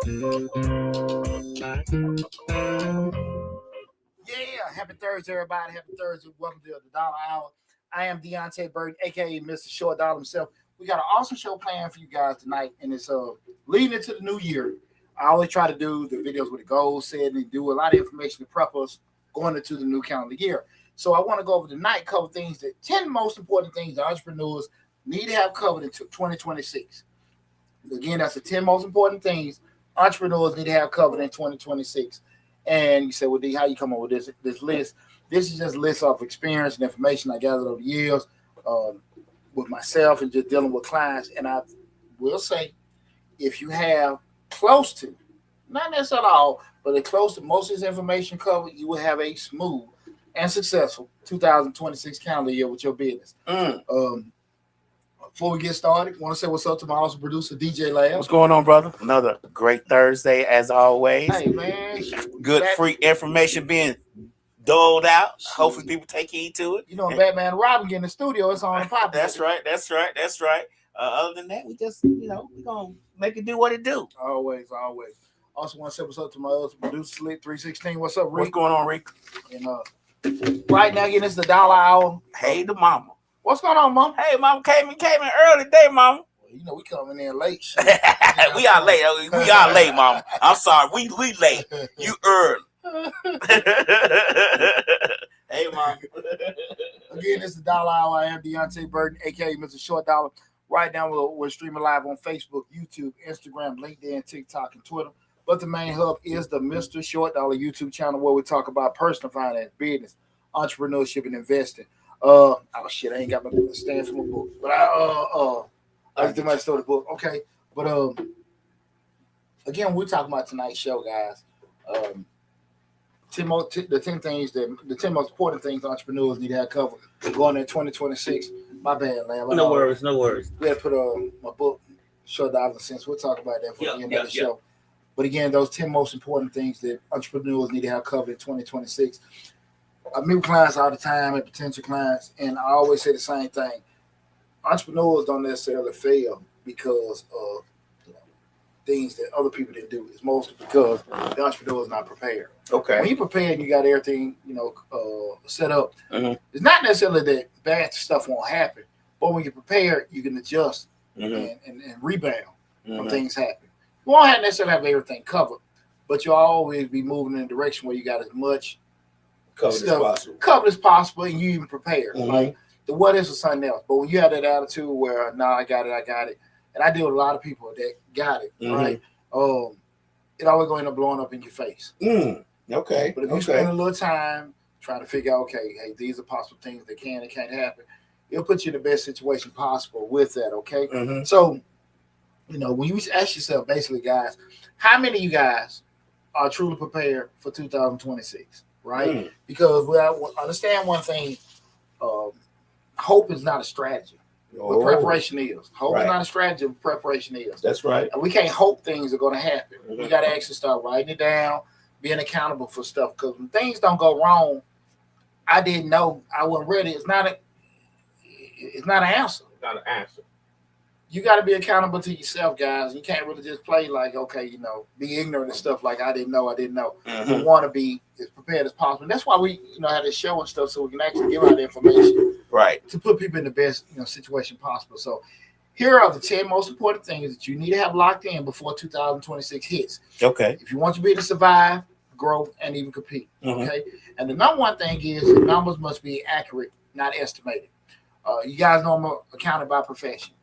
Happy Thursday, everybody. Happy Thursday. Welcome to the Dollar Hour. I am Deonte Burden, aka Mr. Short Dollar himself. We got an awesome show planned for you guys tonight, and it's leading into the new year. I always try to do the videos with the goals set and do a lot of information to prep us going into the new calendar year. So I want to go over tonight, cover things that 10 most important things that entrepreneurs need to have covered in 2026. Again, that's the 10 most important things entrepreneurs need to have covered in 2026. And you say, well, D, how you come up with this list? This is just a list of experience and information I gathered over the years with myself and just dealing with clients. And I will say, if you have close to, not necessarily all, but close to most of this information covered, you will have a smooth and successful 2026 calendar year with your business. Before we get started, I want to say what's up to my awesome producer, DJ Lab. What's going on, brother? Another great Thursday, as always. Hey, man. Good free information being doled out. Hopefully people take heed to it. You know, Batman and Robin get in the studio, it's on the pop. That's right. Other than that, we just, we're going to make it do what it do. Always. Also want to say what's up to my other producer, Slick 316. What's up, Rick? What's going on, Rick? And right now, again, it's the Dollar Hour. Hey, the mama. What's going on, Mom? Hey, Mama came in early today, Mama. Well, we coming in late. We are late. We are late, Mama. I'm sorry. We late. You early. Hey, Mom. Again, it's the Dollar Hour. I am Deonte Burden, a.k.a. Mr. Short Dollar. Right now, we're streaming live on Facebook, YouTube, Instagram, LinkedIn, TikTok, and Twitter. But the main hub is the Mr. Short Dollar YouTube channel where we talk about personal finance, business, entrepreneurship, and investing. I ain't got my stand for my book. But I did my story book. Okay. But again, we're talking about tonight's show, guys. The 10 most important things entrepreneurs need to have covered going in 2026. My bad, man. No worries. We had to put my book, Short Dollars and Cents. We'll talk about that for the end of the show. But again, those 10 most important things that entrepreneurs need to have covered in 2026. I meet clients all the time and potential clients, and I always say the same thing. Entrepreneurs don't necessarily fail because of things that other people didn't do. It's mostly because the entrepreneur is not prepared. Okay. When you're prepared and you got everything, set up, it's not necessarily that bad stuff won't happen, but when you're prepared, you can adjust and rebound when things happen. You won't necessarily have everything covered, but you'll always be moving in a direction where you got as much covered as possible, and you even prepared. Like the what is or something else. But when you have that attitude where I got it, and I deal with a lot of people that got it, right? It always going to blowing up in your face. Okay. But if you spend a little time trying to figure out, okay, hey, these are possible things that can and can't happen, it'll put you in the best situation possible with that. Okay. So, when you ask yourself, basically, guys, how many of you guys are truly prepared for 2026? Right? Because we understand one thing, hope is not a strategy. But preparation is. Hope is not a strategy, but preparation is. That's right. And we can't hope things are going to happen. We got to actually start writing it down, being accountable for stuff. Because when things don't go wrong, I didn't know, I wasn't ready. It's not an answer. Not an answer. You got to be accountable to yourself, guys. You can't really just play like, okay, be ignorant and stuff like I didn't know. You want to be as prepared as possible. And that's why we, have this show and stuff so we can actually give out the information. Right. To put people in the best, situation possible. So here are the 10 most important things that you need to have locked in before 2026 hits. Okay. If you want your business to survive, grow, and even compete. Okay. And the number one thing is the numbers must be accurate, not estimated. You guys know I'm accounted by profession.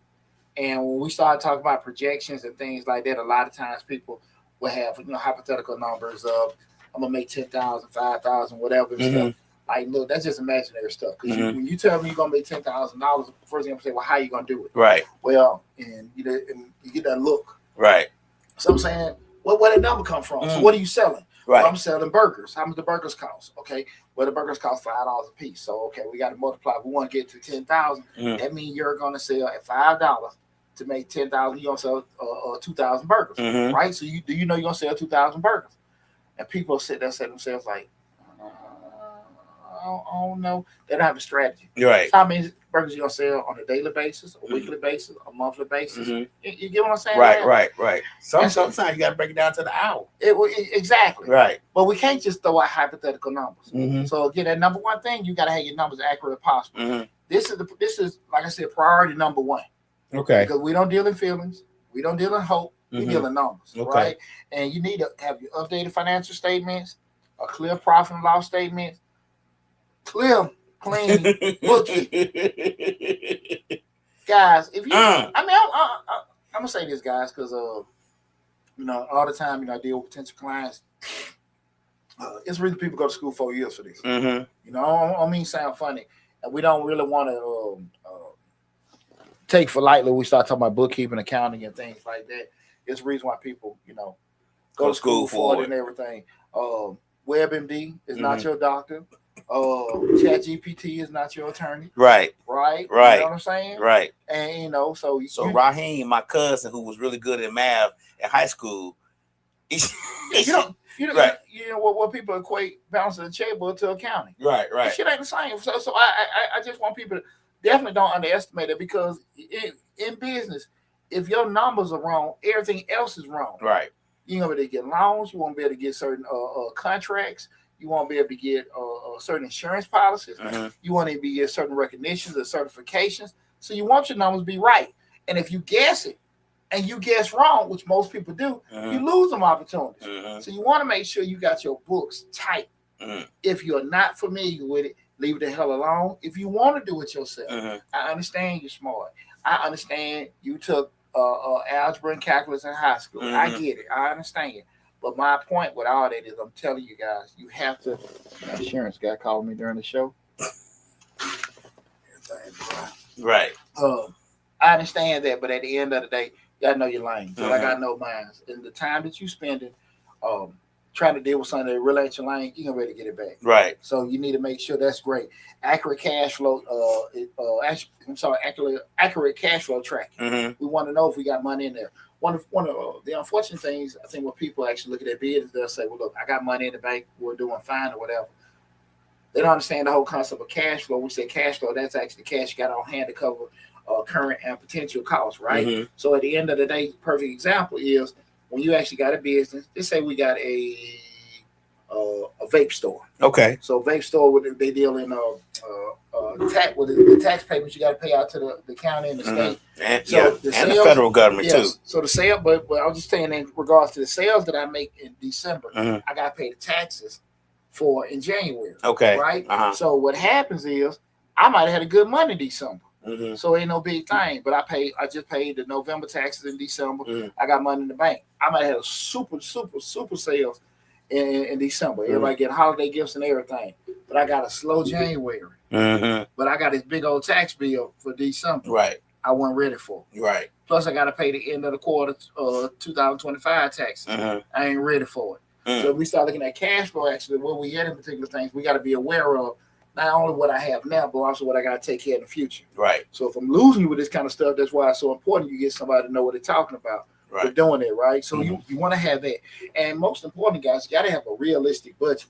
And when we start talking about projections and things like that, a lot of times people will have, hypothetical numbers of, I'm going to make 10,000, 5,000, whatever. And stuff. Like, look, that's just imaginary stuff. Because when you tell me you're going to make $10,000, first thing I'm saying, well, how are you going to do it? Right. Well, and you get that look. Right. So I'm saying, where did that number come from? So what are you selling? Right. Well, I'm selling burgers. How much the burgers cost? Okay. Well, the burgers cost $5 a piece. So, okay, we got to multiply. We want to get to 10,000. That means you're going to sell at $5 to make 10,000. You're going to sell 2,000 burgers. Right. So you're going to sell 2,000 burgers. And people sit there and say to themselves like, don't know. They don't have a strategy. Right. So how many burgers you gonna sell on a daily basis, a weekly basis, a monthly basis? You get what I'm saying? Right. Sometimes you got to break it down to the hour. Exactly. Right. But we can't just throw out hypothetical numbers. So again, that number one thing, you got to have your numbers accurate as possible. This is like I said, priority number one. Okay. Because we don't deal in feelings, we don't deal in hope, we deal in numbers, right? And you need to have your updated financial statements, a clear profit and loss statement, clear, clean bookkeeping. Guys, if you, I'm gonna say this, guys, because all the time, I deal with potential clients. It's reason people go to school 4 years for this. I don't mean sound funny, and we don't really want to take for lightly when we start talking about bookkeeping, accounting, and things like that. It's the reason why people, go to school for it and everything. WebMD is not your doctor. ChatGPT is not your attorney. Right. You know what I'm saying? Right. And so Raheem, my cousin, who was really good at math in high school, what people equate balancing the checkbook to accounting. Right. That shit ain't the same. So I just want people to definitely don't underestimate it, because in business, if your numbers are wrong, everything else is wrong. Right. You won't be able to get loans. You won't be able to get certain contracts. You won't be able to get certain insurance policies. You won't even be able to get certain recognitions or certifications. So you want your numbers to be right. And if you guess it and you guess wrong, which most people do, you lose them opportunities. So you want to make sure you got your books tight. If you're not familiar with it, leave it the hell alone. If you want to do it yourself, I understand you're smart. I understand you took algebra and calculus in high school. I get it. I understand. But my point with all that is, I'm telling you guys, you have to. My insurance guy called me during the show. Right. I understand that, but at the end of the day, you gotta know your lane. So like I know mine. And the time that you spending trying to deal with something that really ain't your lane, you can ready to get it back. Right. So you need to make sure that's great. Accurate cash flow. Accurate cash flow tracking. We want to know if we got money in there. One of the unfortunate things, I think, when people actually look at their business, they'll say, "Well, look, I got money in the bank. We're doing fine or whatever." They don't understand the whole concept of cash flow. We say cash flow, that's actually cash you got on hand to cover current and potential costs, right? So at the end of the day, perfect example is when you actually got a business. Let's say we got a vape store. Okay. So vape store, they deal in the tax payments you got to pay out to the county and the state. And, the federal government too. So the sale, but I was just saying in regards to the sales that I make in December, I got to pay the taxes for in January. Okay. Right. So what happens is I might have had a good month in December. So it ain't no big thing, but I just paid the November taxes in December. I got money in the bank. I might have had a super sales in December. Everybody get holiday gifts and everything, but I got a slow January. But I got this big old tax bill for December. Right. I wasn't ready for. Right. Plus I got to pay the end of the quarter 2025 taxes. I ain't ready for it. So if we start looking at cash flow, actually, where we at in particular things, we got to be aware of not only what I have now, but also what I got to take care of in the future. Right. So if I'm losing you with this kind of stuff, that's why it's so important you get somebody to know what they're talking about. Right. For doing it, right? So you want to have that. And most important, guys, you got to have a realistic budget.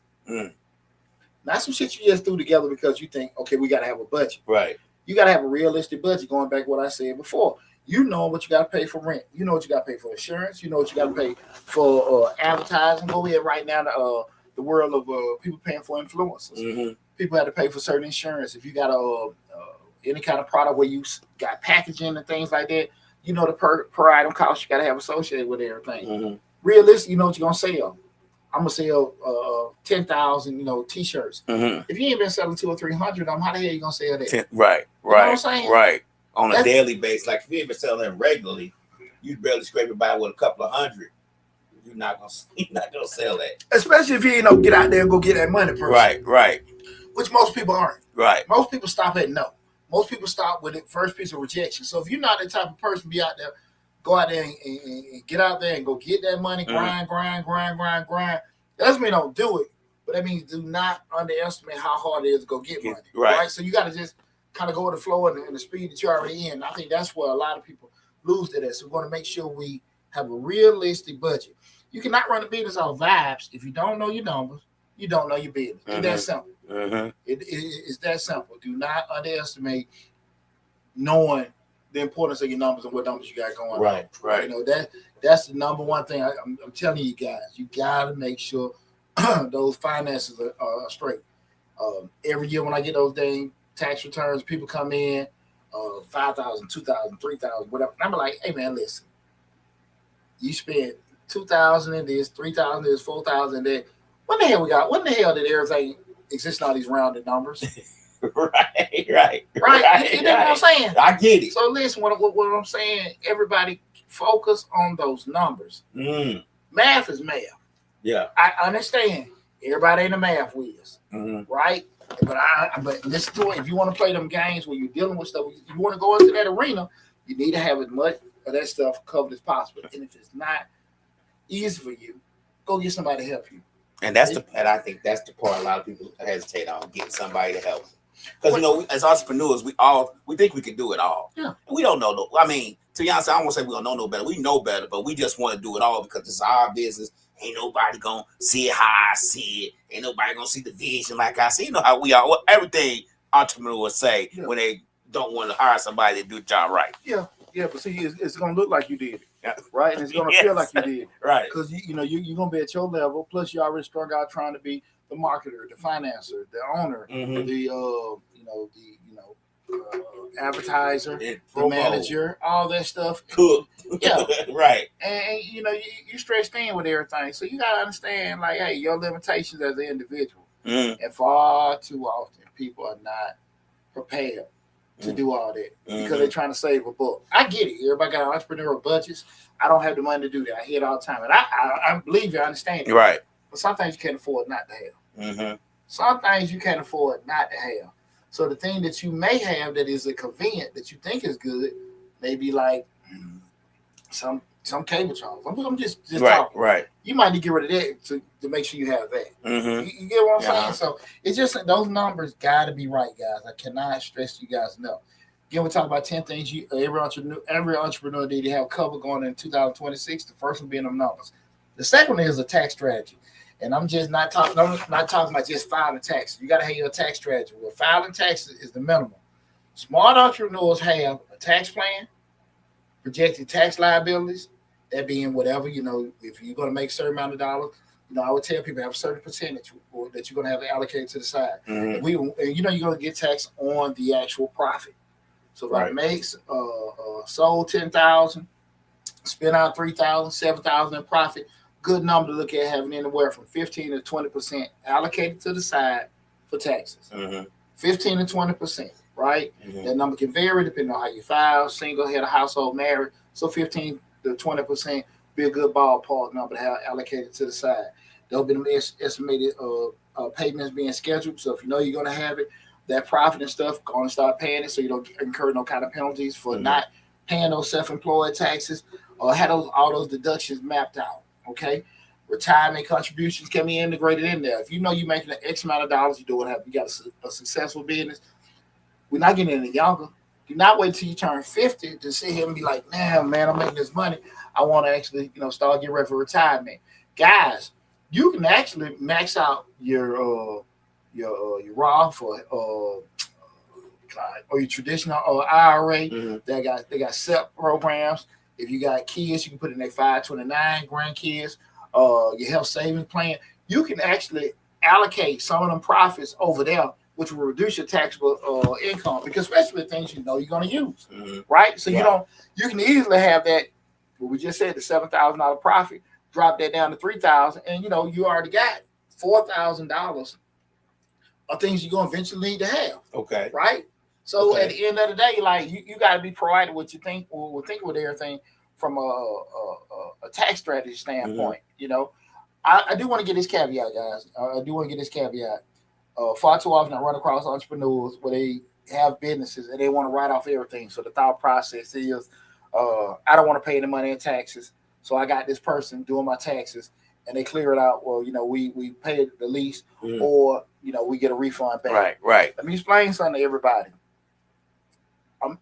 Not some shit you just threw together because you think, okay, we got to have a budget. Right. You got to have a realistic budget, going back to what I said before. You know what you got to pay for rent. You know what you got to pay for insurance. You know what you got to pay for advertising. Go ahead right now, the world of people paying for influencers. People have to pay for certain insurance. If you got any kind of product where you got packaging and things like that, you know the per item cost you got to have associated with everything. Realistic, you know what you're going to sell. I'm going to sell 10,000, T-shirts. If you ain't been selling 200 or 300 of them, how the hell you going to sell that? Right. You know what I'm saying? Right. On a daily basis, like if you ain't been selling them regularly, you barely scrape it by with a couple of hundred. You're not gonna sell that. Especially if you ain't get out there and go get that money first. Right. Which most people aren't. Right. Most people stop at no. Most people stop with the first piece of rejection. So if you're not the type of person be out there, go out there and get out there and go get that money, grind. Doesn't mean don't do it, but that means do not underestimate how hard it is to go get money. Right. So you got to just kind of go with the flow and the speed that you're already in. I think that's where a lot of people lose to that. So we want to make sure we have a realistic budget. You cannot run a business on vibes if you don't know your numbers, you don't know your business. It's that simple. Mm-hmm. It's that simple. Do not underestimate knowing the importance of your numbers and what numbers you got going on. Right. You know, that's the number one thing I'm telling you guys. You got to make sure those finances are straight. Every year when I get those dang tax returns, people come in, 5,000, 2,000, 3,000, whatever. And I'm like, hey man, listen, you spent 2,000 in this, 3,000 in this, 4,000 in that. What the hell did everything exist in all these rounded numbers? Right. You know what I'm saying? I get it. So listen, what I'm saying, everybody focus on those numbers. Math is math. Yeah. I understand. Everybody ain't a math whiz, right? But listen to it. If you want to play them games where you're dealing with stuff, you want to go into that arena, you need to have as much of that stuff covered as possible. And if it's not easy for you, go get somebody to help you. And I think that's the part a lot of people hesitate on, getting somebody to help. Because, you know, as entrepreneurs, we think we can do it all. Yeah. We don't know. I mean, to be honest, I don't want to say we don't know no better. We know better, but we just want to do it all because it's our business. Ain't nobody going to see it how I see it. Ain't nobody going to see the vision like I see. You know how we are. Well, everything entrepreneurs say when they don't want to hire somebody to do the job right. Yeah, but see, it's going to look like you did it, right? And it's going to feel like you did it. Right. Because, you're going to be at your level, plus you already strung out trying to be the marketer, the financer, the owner, the advertiser, the manager, all that stuff. Cool. Yeah. Right. And you stretched in with everything. So you gotta understand, like, hey, your limitations as an individual. And far too often people are not prepared to do all that because they're trying to save a buck. I get it. Everybody got entrepreneurial budgets. I don't have the money to do that. I hear it all the time. And I believe you, I understand it. Right. But sometimes you can't afford not to have. Some things you can't afford not to have. So the thing that you may have that is a convenient that you think is good, maybe like some cable charges. I'm just talking. Right. You might need to get rid of that to make sure you have that. You get what I'm saying? So it's just those numbers got to be right, guys. I cannot stress you guys enough. Again, we're talking about 10 things every entrepreneur need to have covered going in 2026. The first one being them numbers. The second one is a tax strategy. And I'm not talking about just filing taxes. You got to have your tax strategy. Well, filing taxes is the minimum. Smart entrepreneurs have a tax plan, projected tax liabilities, that being whatever, if you're going to make a certain amount of dollars, I would tell people have a certain percentage that you're going to have to allocate to the side. And you're going to get taxed on the actual profit. So if I make sold 10,000, spent out 3,000, 7,000 in profit, good number to look at having anywhere from 15 to 20% allocated to the side for taxes. 15 to 20%, right? That number can vary depending on how you file, single, head of household, married. So 15 to 20% be a good ballpark number to have allocated to the side. There'll be estimated payments being scheduled. So if you know you're going to have it, that profit and stuff, going to start paying it so you don't incur no kind of penalties for not paying those self-employed taxes or have all those deductions mapped out. Okay, retirement contributions can be integrated in there. If you know you're making an X amount of dollars, you got a successful business. We're not getting any younger. Do not wait till you turn 50 to sit here and be like, "Damn, man, I'm making this money. I want to actually, start getting ready for retirement." Guys, you can actually max out your Roth or your traditional IRA. They got SEP programs. If you got kids, you can put in their 529 grandkids, your health savings plan. You can actually allocate some of them profits over there, which will reduce your taxable income, because especially the things you're going to use, right? So you can easily have that. What we just said, the $7,000 profit, drop that down to $3,000, and you already got $4,000 of things you're going to eventually need to have. Okay, right? So at the end of the day, like you got to be proactive what you think or think with everything from a tax strategy standpoint. I do want to get this caveat, guys. I do want to get this caveat. Far too often I run across entrepreneurs where they have businesses and they want to write off everything. So the thought process is, I don't want to pay any money in taxes, so I got this person doing my taxes, and they clear it out. Well, we pay the lease, or we get a refund back. Right. Let me explain something to everybody. I'm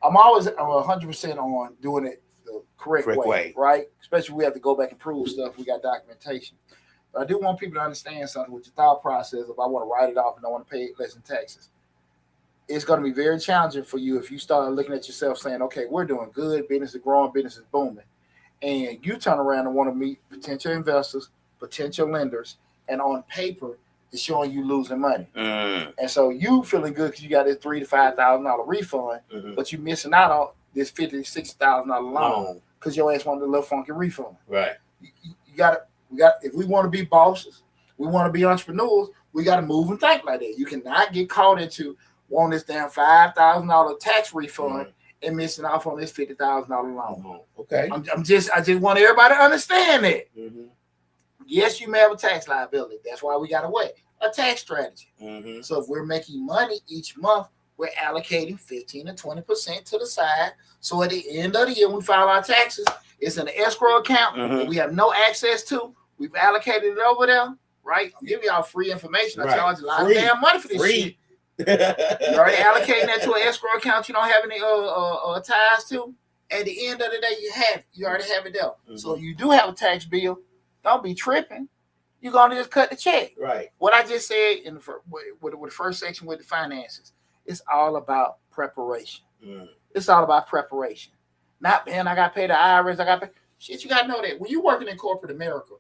always 100% on doing it the correct way, right? Especially we have to go back and prove stuff. We got documentation. But I do want people to understand something with your thought process. If I want to write it off and I want to pay less in taxes, it's going to be very challenging for you if you start looking at yourself saying, okay, we're doing good, business is growing, business is booming. And you turn around and want to meet potential investors, potential lenders, and on paper, it's showing you losing money. And so you feeling good because you got this $3,000 to $5,000 refund, but you missing out on this $50,000 to $60,000 loan because your ass wanted a little funky refund. Right. We got if we want to be bosses, we want to be entrepreneurs, we got to move and think like that. You cannot get caught into wanting this damn $5,000 tax refund and missing off on this $50,000 loan. Okay. I just want everybody to understand that. Yes, you may have a tax liability. That's why we got to weigh a tax strategy. So if we're making money each month, we're allocating 15 to 20% to the side. So at the end of the year, when we file our taxes, it's in an escrow account that we have no access to. We've allocated it over there, right? I'm giving y'all free information. I charge a lot of damn money for this shit. You're already allocating that to an escrow account you don't have any ties to. At the end of the day, you already have it there. So if you do have a tax bill, don't be tripping. You're gonna just cut the check. Right. What I just said in the first section with the finances, it's all about preparation. It's all about preparation. Not, man, I got to pay the IRS. I got to pay. Shit, you got to know that. When you're working in corporate America,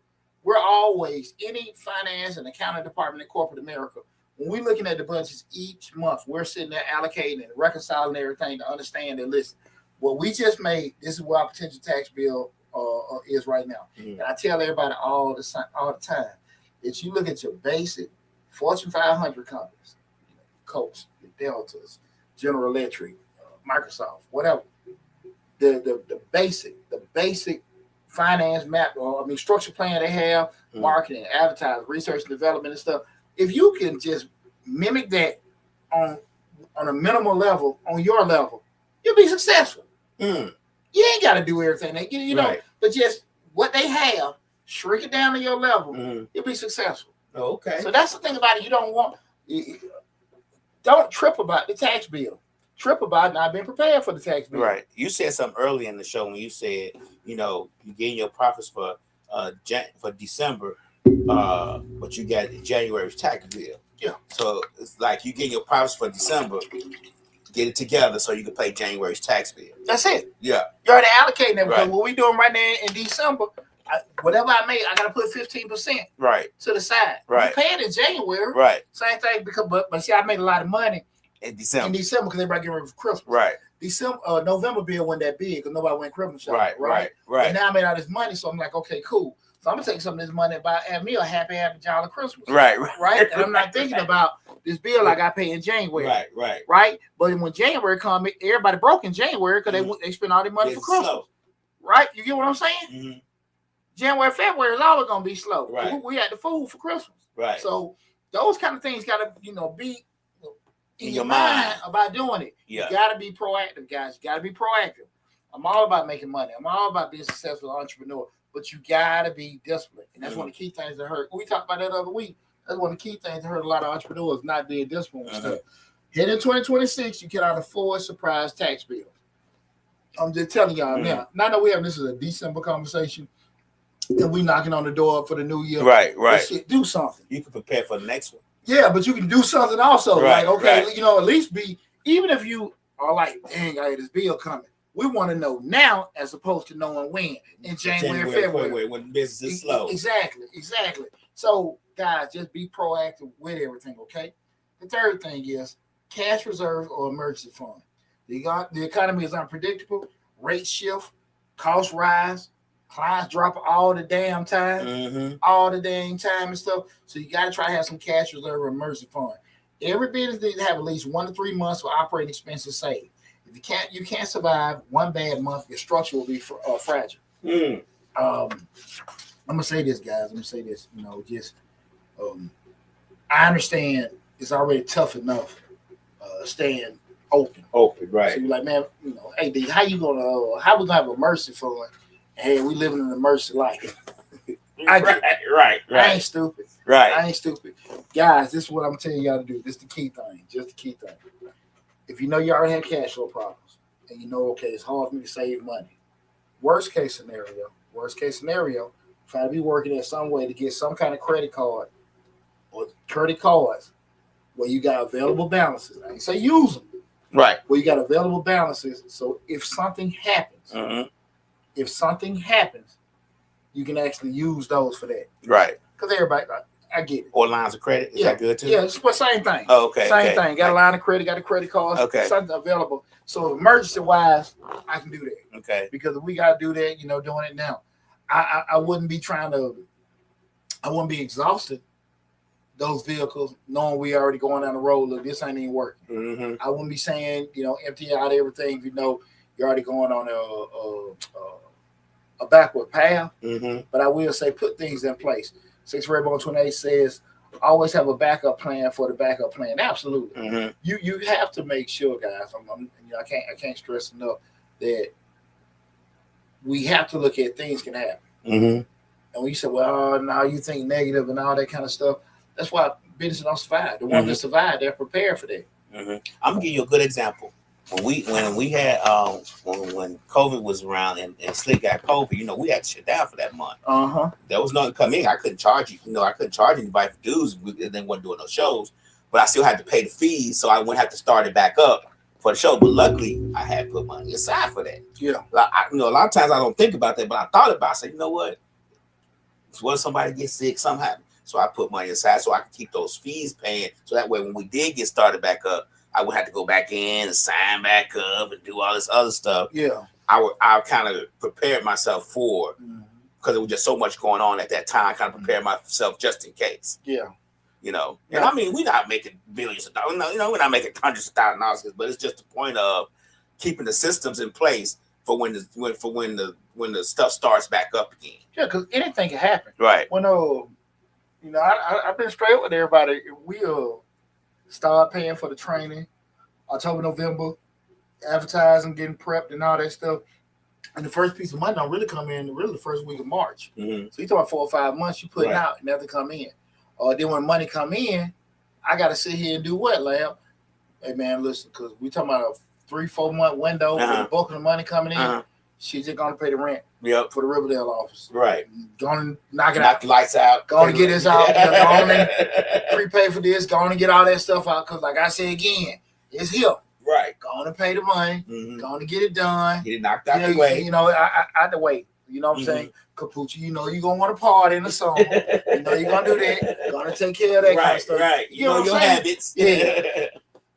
we're always, any finance and accounting department in corporate America, when we're looking at the budgets each month, we're sitting there allocating and reconciling everything to understand that, listen, what we just made, this is what our potential tax bill is right now. And I tell everybody all the time, that you look at your basic Fortune 500 companies, Coach, Deltas, General Electric, Microsoft, whatever. The basic finance map, structure plan they have, marketing, advertising, research and development and stuff. If you can just mimic that on a minimal level, on your level, you'll be successful. You ain't got to do everything you know, but just what they have, shrink it down to your level, you'll be successful. Okay. So that's the thing about it. You don't trip about the tax bill. Trip about not being prepared for the tax bill. Right. You said something early in the show when you said, you getting your profits for December, but you got January's tax bill. Yeah. So it's like you get your profits for December, get it together so you can pay January's tax bill. That's it. Yeah. You're already allocating that. Because what we're doing right now in December, whatever I make, I got to put 15% to the side. Right. You pay it in January. Right. Same thing, but see, I made a lot of money in December because everybody getting ready for Christmas. Right. November bill wasn't that big because nobody went Christmas shopping. Right. And now I made all this money, so I'm like, okay, cool. So I'm gonna take some of this money and have me a happy jolly Christmas. Right. And I'm not thinking about this bill I got paid in January. Right. But when January comes, everybody broke in January because they spent all their money for Christmas. Slow. Right. You get what I'm saying? January, February is always gonna be slow. Right. We had the food for Christmas. Right. So those kind of things gotta, be in your mind about doing it. Yeah. You gotta be proactive, guys. You gotta be proactive. I'm all about making money. I'm all about being a successful entrepreneur. But you gotta be disciplined. And that's one of the key things that hurt. We talked about that other week. That's one of the key things that hurt a lot of entrepreneurs, not being disciplined and stuff. Heading in 2026, you cannot afford surprise tax bills. I'm just telling y'all now. Now that this is a December conversation, and we knocking on the door for the new year. Right. Shit, do something. You can prepare for the next one. Yeah, but you can do something also. At least even if you are like, dang, I had this bill coming. We want to know now as opposed to knowing when in January, February. When business is slow. Exactly. So, guys, just be proactive with everything, okay? The third thing is cash reserves or emergency fund. The economy is unpredictable. Rates shift. Costs rise. Clients drop all the damn time. All the dang time and stuff. So, you got to try to have some cash reserve or emergency fund. Every business needs to have at least 1 to 3 months of operating expenses saved. If you can't survive one bad month, your structure will be fragile. I'm gonna say this, guys. I understand it's already tough enough staying open. Right. So you're like, man, hey, D, how we gonna have a mercy fund? Hey, we living in a mercy life. Right. I ain't stupid. Right. I ain't stupid. Guys, this is what I'm telling y'all to do. This is the key thing. Just the key thing. If you know you already have cash flow problems and okay, it's hard for me to save money. Worst case scenario, try to be working in some way to get some kind of credit card or credit cards where you got available balances. I ain't say use them. Right. Where you got available balances. So if something happens, you can actually use those for that. Right. Because everybody, I get it. Or lines of credit. Is that good too? Yeah, it's the same thing. Oh, okay. Same thing. Got a line of credit, got a credit card, something available. So emergency wise, I can do that. Okay. Because if we got to do that, doing it now. I wouldn't be I wouldn't be exhausted those vehicles knowing we already going down the road. Look, this ain't even working. Mm-hmm. I wouldn't be saying, empty out everything. You're already going on a backward path. Mm-hmm. But I will say put things in place. 6 Red Bone 28 says always have a backup plan for the backup plan. Absolutely. Mm-hmm. You have to make sure, guys. I can't stress enough that we have to look at things can happen. Mm-hmm. And when you say, well, now you think negative and all that kind of stuff, that's why business don't survive. The ones that survive, they're prepared for that. Mm-hmm. I'm gonna give you a good example. When we had when COVID was around and Slick got COVID, we had to shut down for that month. There was nothing coming in. I couldn't charge you. I couldn't charge anybody for dues. They weren't doing no shows, but I still had to pay the fees, so I wouldn't have to start it back up for the show. But luckily, I had put money aside for that. Yeah. A lot of times I don't think about that, but I thought about it. I said, you know what? What if somebody gets sick, something happens? So I put money aside so I could keep those fees paying. So that way, when we did get started back up, I would have to go back in and sign back up and do all this other stuff. Yeah. I kind of prepared myself for, because there was just so much going on at that time. I kind of prepared myself just in case. Yeah. And I mean, we're not making billions of dollars. We're not making hundreds of thousands of dollars, but it's just the point of keeping the systems in place for when the stuff starts back up again. Yeah, because anything can happen. Right. Well, I've been straight with everybody. We'll start paying for the training, October, November, advertising, getting prepped and all that stuff. And the first piece of money don't really come in really the first week of March. Mm-hmm. So you're talking 4 or 5 months you put it out and never come in. Then when money come in, I got to sit here and do what, Lab? Hey, man, listen, because we talking about a 3-4 month window with the bulk of the money coming in. She's just going to pay the rent for the Riverdale office. Right. Going to knock the lights out. Going to get this out. Going to prepay for this. Going to get all that stuff out. Because like I said again, it's here. Right. Going to pay the money. Mm-hmm. Going to get it done. Get it knocked out the way. Out the way. You know what I'm saying? Capucci, you're going to want to party in the summer. You're going to do that. Going to take care of that kind of stuff. Right. You know your habits. Yeah.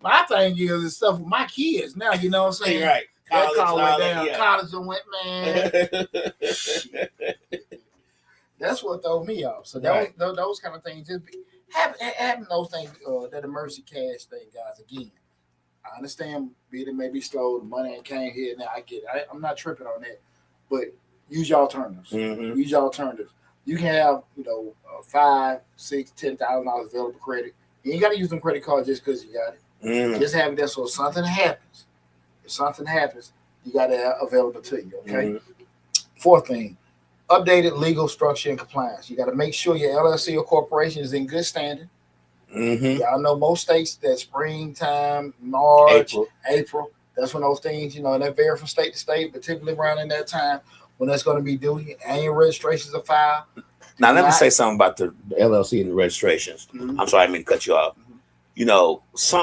My thing is stuff with my kids now. You know what I'm saying? Right. That car went down. College and went, man. That's what threw me off. So those kind of things, just having those things, that emergency cash thing, guys. Again, I understand it may be slow. The money ain't came here now. I get it. I'm not tripping on that, but use your alternatives. Mm-hmm. Use your alternatives. You can have $5,000, $6,000, $10,000 available credit. You ain't got to use them credit cards just because you got it. Mm-hmm. Just have it there so if something happens, you got it available to you. Okay. Mm-hmm. Fourth thing, updated legal structure and compliance. You got to make sure your LLC or corporation is in good standing. Mm-hmm. Y'all know most states that springtime, March, April. That's when those things, and they vary from state to state, but typically around in that time when that's going to be due. Annual registrations are filed. Now let me say something about the LLC and the registrations. Mm-hmm. I'm sorry, I didn't mean to cut you off.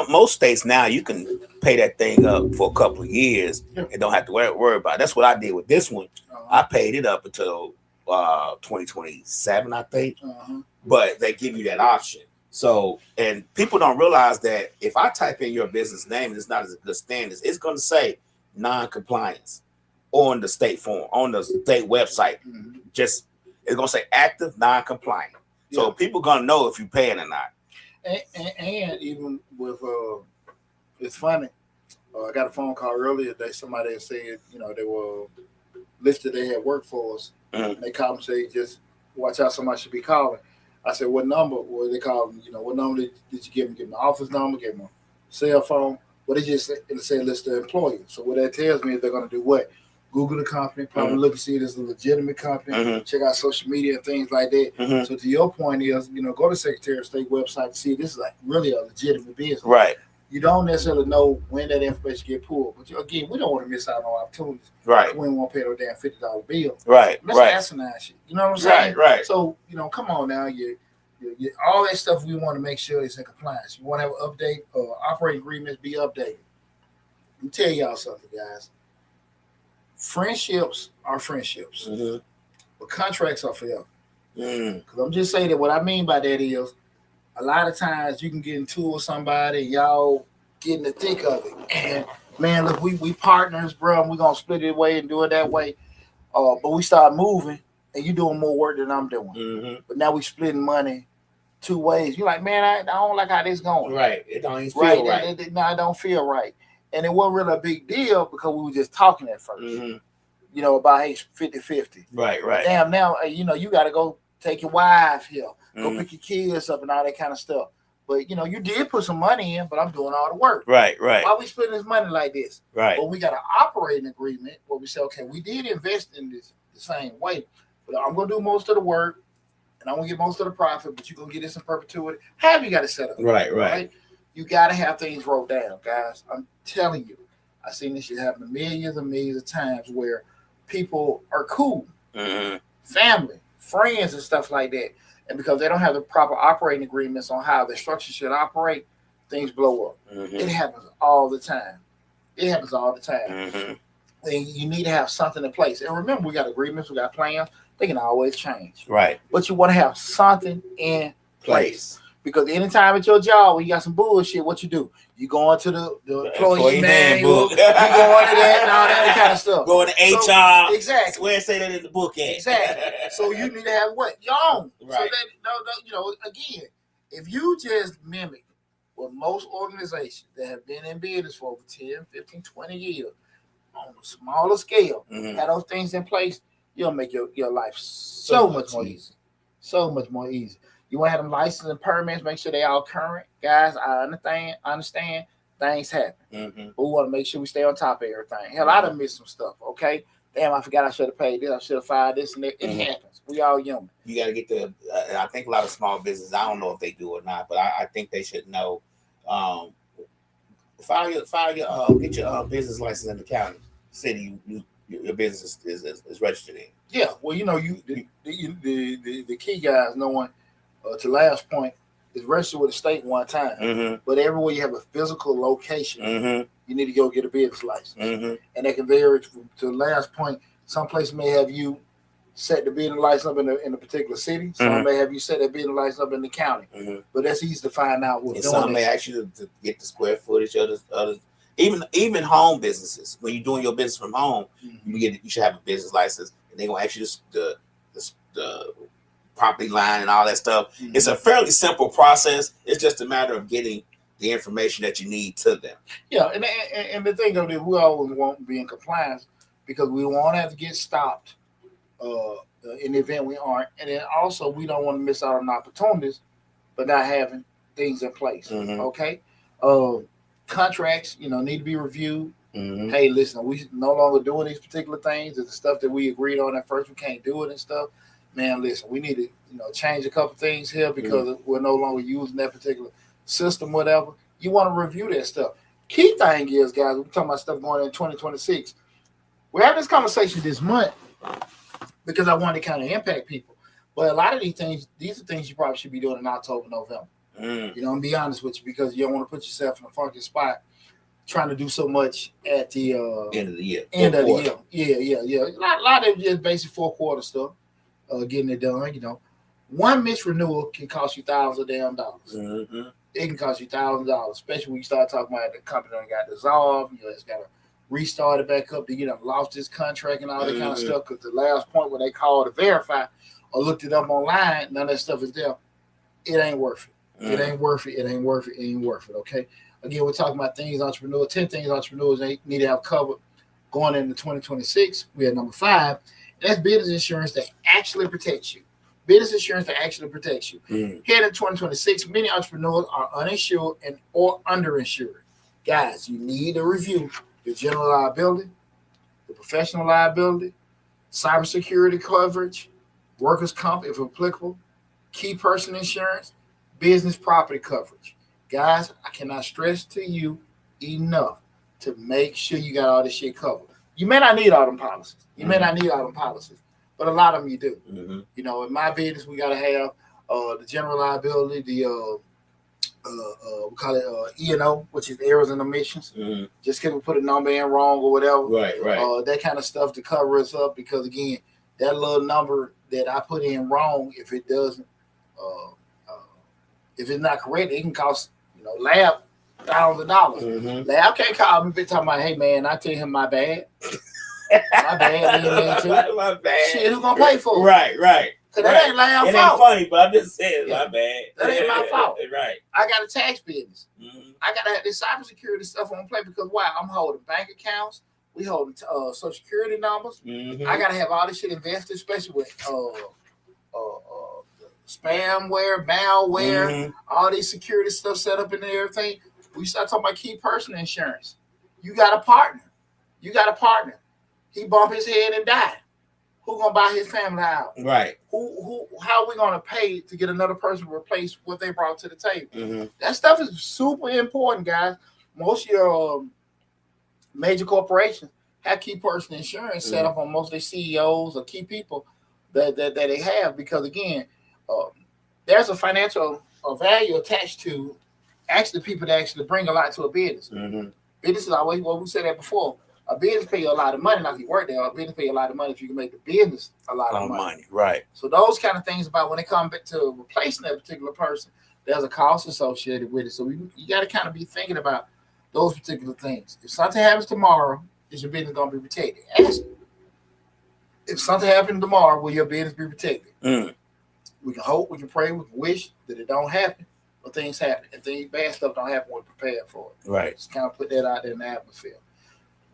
Most states now you can pay that thing up for a couple of years and don't have to worry about it. That's what I did with this one. I paid it up until 2027, I think. But they give you that option. So, and people don't realize that if I type in your business name and it's not as good standards, it's going to say non-compliance on the state form, on the state website. Mm-hmm. It's going to say active non-compliant. So people going to know if you're paying or not. And even with, it's funny. I got a phone call earlier today. Somebody had said, they were listed. They had worked for us. Mm-hmm. And they called and say, just watch out. Somebody should be calling. I said, what number? Well, they called me. What number did you give me? Give me my office number. Give me my cell phone. Well, they just said list the employees. So what that tells me is they're going to do what? Google the company, probably look and see it as a legitimate company, check out social media and things like that. Mm-hmm. So to your point is, go to Secretary of State website to see this is like really a legitimate business. Right. You don't necessarily know when that information get pulled. But again, we don't want to miss out on opportunities. Right. We don't want to pay no damn $50 bill. Right. That's right. asinine shit. You know what I'm saying? Right. So, come on now. All that stuff we want to make sure it's in compliance. You want to have an update operating agreements be updated. Let me tell y'all something, guys. Friendships are friendships. Mm-hmm. But contracts are forever. Because I'm just saying that what I mean by that is a lot of times you can get into with somebody and y'all get in the thick of it. And man, look, we partners, bro, and we're gonna split it away and do it that way. But we start moving and you doing more work than I'm doing. Mm-hmm. But now we splitting money 2 ways. You're like, man, I don't like how this going. Right. It don't even feel right. It don't feel right. And it wasn't really a big deal because we were just talking at first. Mm-hmm. About 50-50. Right. Damn, now, you got to go take your wife here. Go Mm-hmm. pick your kids up and all that kind of stuff. But, you did put some money in, but I'm doing all the work. Right. Why we splitting this money like this? Right. Well, we got an operating agreement where we say, okay, we did invest in this the same way, but I'm going to do most of the work and I'm going to get most of the profit, but you're going to get this in perpetuity. However you got to set up. Right. You got to have things wrote down, guys. I'm telling you. I've seen this shit happen millions and millions of times where people are cool, family, friends, and stuff like that. And because they don't have the proper operating agreements on how the structure should operate, things blow up. It happens all the time. And you need to have something in place. And remember, we got agreements, we got plans. They can always change. Right. But you want to have something in place. Because anytime at your job when you got some bullshit, what you do? You go into the employee manual, you go into that and all that kind of stuff. Go into HR. Exactly. Where it say that in the book at. Exactly. So you need to have what? Your own. Right. So that, again, if you just mimic what most organizations that have been in business for over 10, 15, 20 years on a smaller scale, have those things in place, you'll make your life so much more easy. So much more easy. You want to have them licenses and permits, make sure they all current. Guys, I understand things happen. But we want to make sure we stay on top of everything. Hell, I done missed some stuff, okay? Damn, I forgot I should have paid this. I should have filed this and that. It happens. We all human. You got to get I think a lot of small businesses, I don't know if they do or not, but I think they should know. Get your business license in the county, city your business is registered in. Yeah, well, the key guys knowing to last point is registered with the state one time. But everywhere you have a physical location, you need to go get a business license, and that can vary to the last point. Some places may have you set the business license up in a particular city. Some may have you set that business license up in the county. But that's easy to find out. And some may ask you to get the square footage. Others, even home businesses. When you're doing your business from home, you should have a business license, and they're gonna ask you the property line and all that stuff. It's a fairly simple process. It's just a matter of getting the information that you need to them. Yeah, and the thing of it, we always want to be in compliance because we don't want to have to get stopped in the event we aren't. And then also we don't want to miss out on opportunities but not having things in place. Okay? Contracts, need to be reviewed. Hey, listen, we no longer doing these particular things. It's the stuff that we agreed on at first. We can't do it and stuff. Man, listen, we need to, change a couple things here because we're no longer using that particular system, whatever. You want to review that stuff. Key thing is, guys, we're talking about stuff going in 2026. We're having this conversation this month because I want to kind of impact people. But a lot of these are things you probably should be doing in October, November. And be honest with you, because you don't want to put yourself in a funky spot trying to do so much at the end of the year. Yeah. A lot of just basic 4 quarter stuff. Getting it done, one missed renewal can cost you thousands of damn dollars. It can cost you thousands of dollars, especially when you start talking about the company that got dissolved. It's got to restart it back up to get lost this contract and all that kind of stuff. Because the last point when they called to verify or looked it up online, none of that stuff is there. It ain't worth it. It ain't worth it. It ain't worth it. It ain't worth it. Okay. Again, we're talking about 10 things entrepreneurs need to have covered going into 2026. We are number 5. That's business insurance that actually protects you. Business insurance that actually protects you. Here in 2026, many entrepreneurs are uninsured or underinsured. Guys, you need to review your general liability, the professional liability, cybersecurity coverage, workers' comp if applicable, key person insurance, business property coverage. Guys, I cannot stress to you enough to make sure you got all this shit covered. You may not need all them policies. You may not need all them policies, but a lot of them you do. You know, in my business, we got to have the general liability, the we call it E&O, which is errors and omissions. Just because we put a number in wrong or whatever. Right. That kind of stuff to cover us up, because again, that little number that I put in wrong, if it doesn't, if it's not correct, it can cost lab $1,000. Lab can't call me talking about, hey man, I tell him my bad. My bad. My bad. Shit, who's gonna pay for it? Right. Cause that ain't Lab's fault. It ain't funny, but I'm just saying, my bad. That ain't my fault. Right. I got a tax business. I gotta have this cybersecurity stuff on play, because why? I'm holding bank accounts. We holding social security numbers. I gotta have all this shit invested, especially with spamware, malware, all these security stuff set up and everything. We start talking about key person insurance. You got a partner. He bumped his head and died. Who gonna buy his family out? Right. How are we gonna pay to get another person to replace what they brought to the table? That stuff is super important, guys. Most of your major corporations have key person insurance set up on most of their CEOs or key people that they have, because again, there's a financial value attached to actually people that actually bring a lot to a business. Business is always, well, we said that before. A business pay you a lot of money, not if you work there. A business pay you a lot of money if you can make the business a lot of money. Right. So those kind of things about when it comes to replacing that particular person, there's a cost associated with it. So you got to kind of be thinking about those particular things. If something happens tomorrow, is your business going to be protected? Ask. If something happens tomorrow, will your business be protected? We can hope, we can pray, we can wish that it don't happen, but things happen. If things bad stuff don't happen, we're prepared for it. Right. Just kind of put that out there in the atmosphere.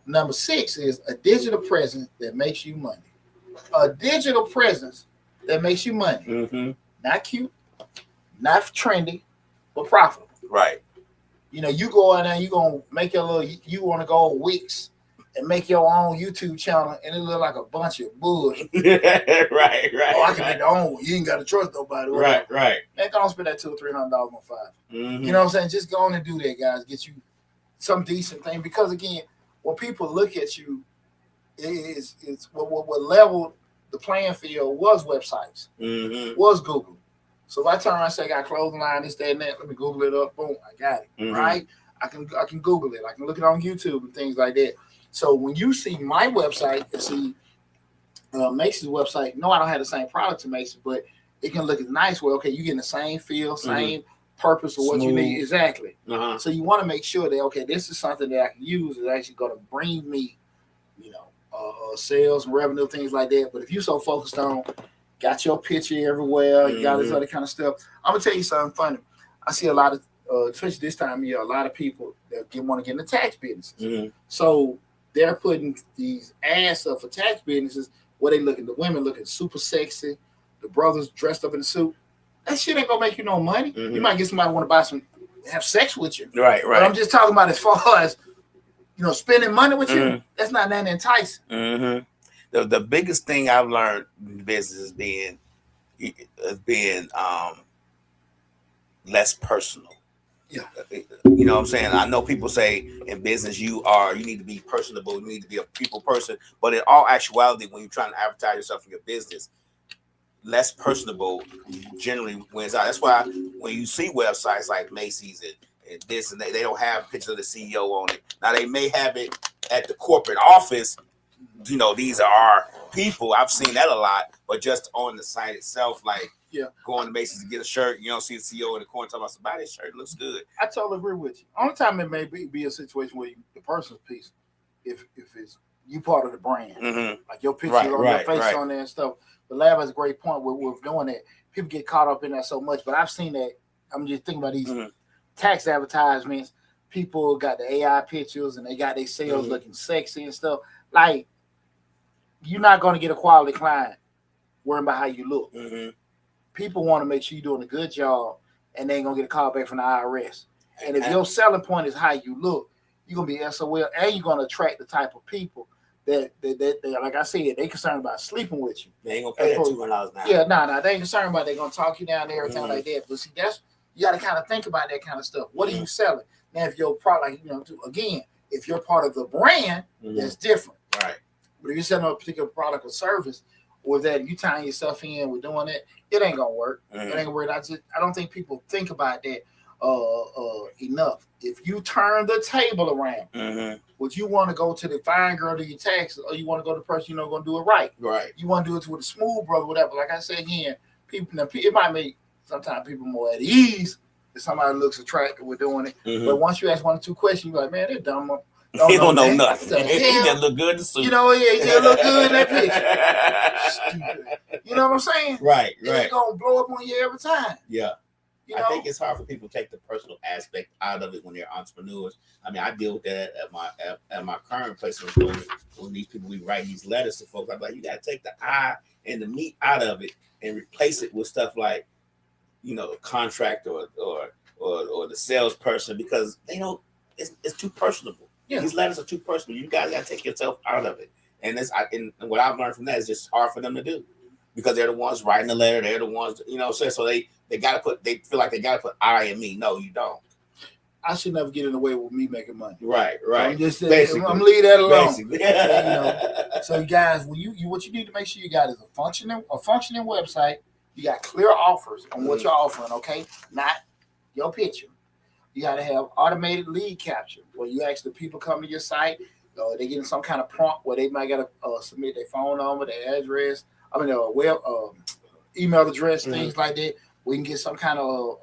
Number 6 is a digital presence that makes you money. A digital presence that makes you money. Not cute, not trendy, but profitable. Right. You go in there, you gonna make your little. You want to go on Wix and make your own YouTube channel, and it look like a bunch of bullshit. Right. Oh, I can make my own. You ain't got to trust nobody. Right. Man, go and spend that $200 or $300 on Fiverr. You know what I'm saying? Just go on and do that, guys. Get you some decent thing, because again, when people look at you, is what leveled the playing field was websites, was Google. So if I turn around and say I got clothing line, this, that, and that, let me Google it up, boom, I got it. Right? I can Google it. I can look it on YouTube and things like that. So when you see my website and see Macy's website, no, I don't have the same product to Macy's, but it can look as nice. Well, okay, you're getting the same feel, same purpose of what you need. Exactly. So you want to make sure that, okay, this is something that I can use that's actually going to bring me, sales and revenue, things like that. But if you're so focused on got your picture everywhere, you got this other kind of stuff, I'm gonna tell you something funny. I see a lot of, especially this time of year, a lot of people that want to get into tax businesses. So they're putting these ads up for tax businesses where the women looking super sexy, the brothers dressed up in a suit. That shit ain't gonna make you no money. You might get somebody want to buy have sex with you. Right. But I'm just talking about as far as spending money with you. That's not that enticing. The biggest thing I've learned in business is being less personal. Yeah. You know what I'm saying? I know people say in business you need to be personable, you need to be a people person, but in all actuality, when you're trying to advertise yourself in your business, less personable generally wins out. That's why when you see websites like Macy's and this and they don't have pictures of the CEO on it. Now they may have it at the corporate office. These are our people. I've seen that a lot, but just on the site itself, like going to Macy's to get a shirt, you don't see the CEO in the corner talking about somebody's shirt looks good. I totally agree with you. Only time it may be a situation where the person's piece, if it's you part of the brand, like your picture on your face on there and stuff. But Lab has a great point with doing that. People get caught up in that so much, but I've seen that. I'm just thinking about these tax advertisements. People got the AI pictures and they got their sales looking sexy and stuff. Like, you're not going to get a quality client worrying about how you look. People want to make sure you're doing a good job, and they ain't going to get a call back from the IRS. And if your selling point is how you look, you're going to be SOL, and you're going to attract the type of people that like I said, they concerned about sleeping with you. They ain't going to pay that $200 now. Yeah, no, they ain't concerned about they going to talk you down and everything like that. But see, You got to kind of think about that kind of stuff. What are you selling? Now, if your product, again, if you're part of the brand, that's different. Right. But if you're selling a particular product or service, or that you tying yourself in with doing it, it ain't gonna work. It ain't gonna work. I don't think people think about that enough. If you turn the table around, would you want to go to the fine girl to your taxes, or you want to go to the person gonna do it right? Right. You want to do it with a smooth brother, whatever. Like I said again, it might make sometimes people more at ease if somebody looks attractive with doing it. But once you ask 1 or 2 questions, you're like, man, they're dumb. He don't know nothing. He just look good in the suit. He just look good in that picture. Stupid. You know what I'm saying? Right. It's gonna blow up on you every time. Yeah. I think it's hard for people to take the personal aspect out of it when they're entrepreneurs. I mean, I deal with that at my current place of employment. When these people, we write these letters to folks, I'm like, you got to take the eye and the meat out of it and replace it with stuff like, contract or the salesperson, because they don't. It's too personable. Yeah. These letters are too personal. You guys got to take yourself out of it. And what I've learned from that is just hard for them to do, because they're the ones writing the letter. They're the ones, so they got to they feel like they got to put I in me. No, you don't. I should never get in the way with me making money. Right. So I'm just saying, I'm leave that alone. So you guys, what you need to make sure you got is a functioning website. You got clear offers on what you're offering, okay? Not your picture. You got to have automated lead capture, where you actually people come to your site, they getting some kind of prompt where they might got to submit their phone number, their address, email address, things like that. We can get some kind of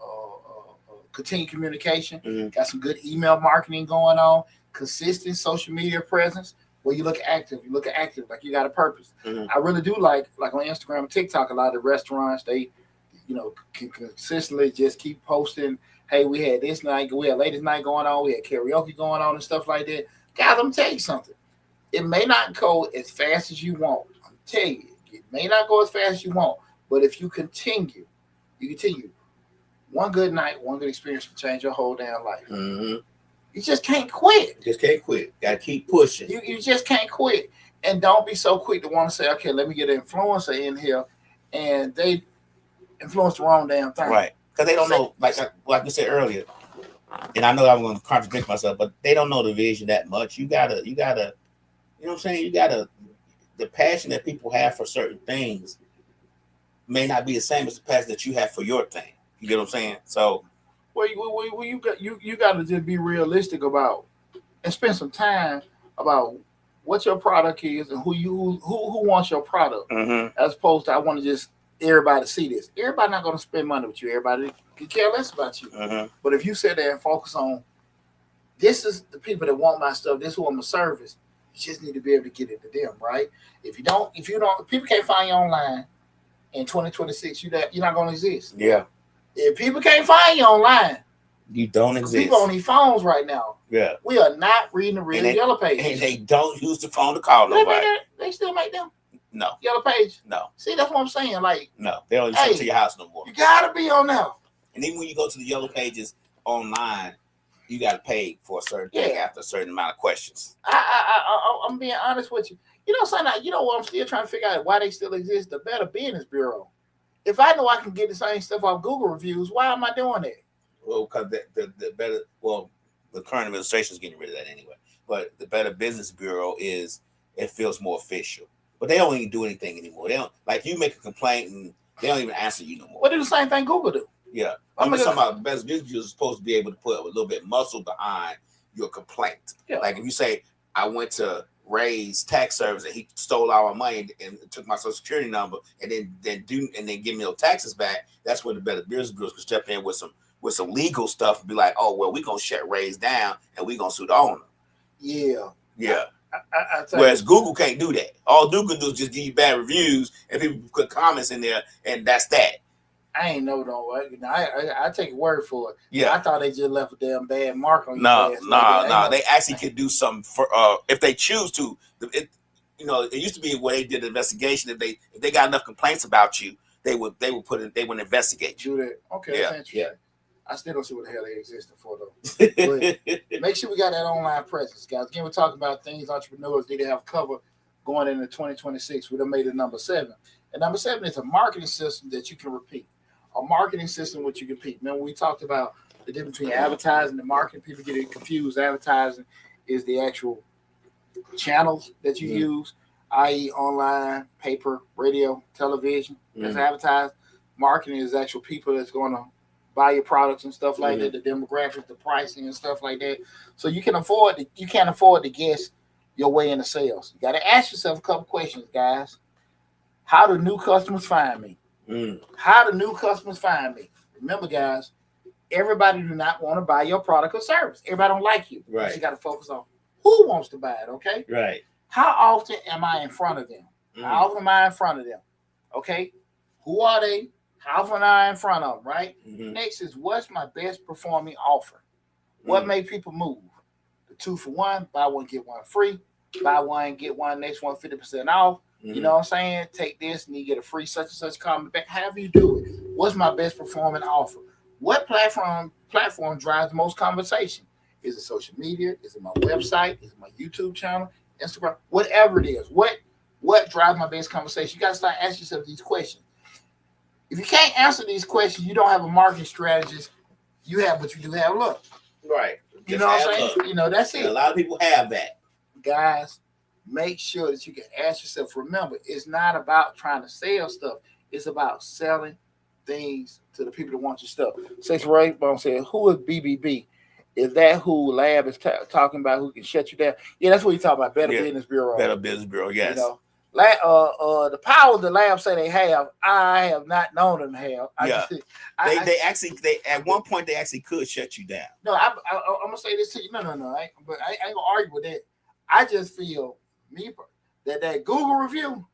continued communication. Got some good email marketing going on, consistent social media presence where you look active. You look active like you got a purpose. I really do like on Instagram and TikTok, a lot of the restaurants, they can consistently just keep posting. Hey, we had this night, we had ladies' night going on, we had karaoke going on and stuff like that. Guys, I'm tell you something. It may not go as fast as you want. I'm telling you, it may not go as fast as you want. But if you continue, one good night, one good experience can change your whole damn life. You just can't quit. Got to keep pushing. You just can't quit. And don't be so quick to want to say, okay, let me get an influencer in here, and they influence the wrong damn thing. Right. Because they don't know, like we said earlier, and I know I'm going to contradict myself, but they don't know the vision that much. You gotta, you know what I'm saying? The passion that people have for certain things may not be the same as the passion that you have for your thing. You get what I'm saying? So, you got to just be realistic about and spend some time about what your product is and who wants your product, as opposed to I want to just everybody see this. Everybody not going to spend money with you. Everybody can care less about you. But if you sit there and focus on, this is the people that want my stuff, this is what my service, you just need to be able to get it to them, right? If people can't find you online in 2026, you're not going to exist. Yeah. If people can't find you online, you don't exist. People on these phones right now. Yeah. We are not reading the real Yellow Pages. And they don't use the phone to call nobody. They still make them. No. Yellow Page? No. See, that's what I'm saying. Like, no, they don't come to your house no more. You gotta be on there. And even when you go to the Yellow Pages online, you gotta pay for a certain thing after a certain amount of questions. I'm being honest with you. Something. What I'm still trying to figure out why they still exist. The Better Business Bureau. If I know I can get the same stuff off Google reviews, why am I doing that? Well, because the current administration is getting rid of that anyway. But the Better Business Bureau it feels more official. But they don't even do anything anymore. They don't, like, you make a complaint and they don't even answer you no more. Well, they do the same thing Google do. Yeah. I'm talking about Better Business Bureau is supposed to be able to put a little bit of muscle behind your complaint. Yeah. Like if you say, I went to Ray's tax service and he stole all my money and took my social security number and then give me no taxes back, that's where the Better Business Bureau can step in with some legal stuff and be like, oh, well, we're going to shut Ray's down and we're going to sue the owner. Yeah. Yeah. Whereas Google can't do that. All Google can do is just give you bad reviews and people put comments in there, and that's that. I ain't know though. I take a word for it. Yeah, I thought they just left a damn bad mark on you. No. They actually could do something for if they choose to. It used to be where they did an investigation. If they got enough complaints about you, they would investigate you. Do that. Okay, that's interesting. Yeah. I still don't see what the hell they existed for though. But make sure we got that online presence, guys. Again, we're talking about things entrepreneurs need to have covered going into 2026. We done made it number 7. And number 7 is a marketing system that you can repeat. a marketing system which you compete. Remember, we talked about the difference between advertising and marketing. People get it confused. Advertising is the actual channels that you use, i.e., online, paper, radio, television. That's advertised. Marketing is actual people that's going to buy your products and stuff like that, the demographics, the pricing and stuff like that. So you can't afford to guess your way into sales. You got to ask yourself a couple questions, guys. How do new customers find me? How do new customers find me? Remember, guys, everybody do not want to buy your product or service. Everybody don't like you. Right. So you got to focus on who wants to buy it, okay? Right. How often am I in front of them? How often am I in front of them? Okay? Who are they? How often am I in front of them, right? Next is, what's my best performing offer? What make people move? The 2-for-1, buy one, get one free. Buy one, get one, next one 50% off. You know what I'm saying? Take this and you get a free such and such comment back. However you do it. What's my best performing offer? What platform drives the most conversation? Is it social media? Is it my website? Is it my YouTube channel? Instagram? Whatever it is. What drives my best conversation? You got to start asking yourself these questions. If you can't answer these questions, you don't have a marketing strategist. You have, but you do have luck. Right. You know what I'm saying? You know, that's it. And a lot of people have that. Guys, make sure that you can ask yourself. Remember, it's not about trying to sell stuff. It's about selling things to the people that want your stuff. Six Ray Bone said, "Who is BBB? Is that who Lab is talking about? Who can shut you down?" Yeah, that's what you talk about. Better Business Bureau. Better Business Bureau. Yes. You know, the power the Lab say they have, I have not known them to have. They actually at one point they actually could shut you down. No, I'm gonna say this to you. No. I ain't gonna argue with that. I just feel that Google review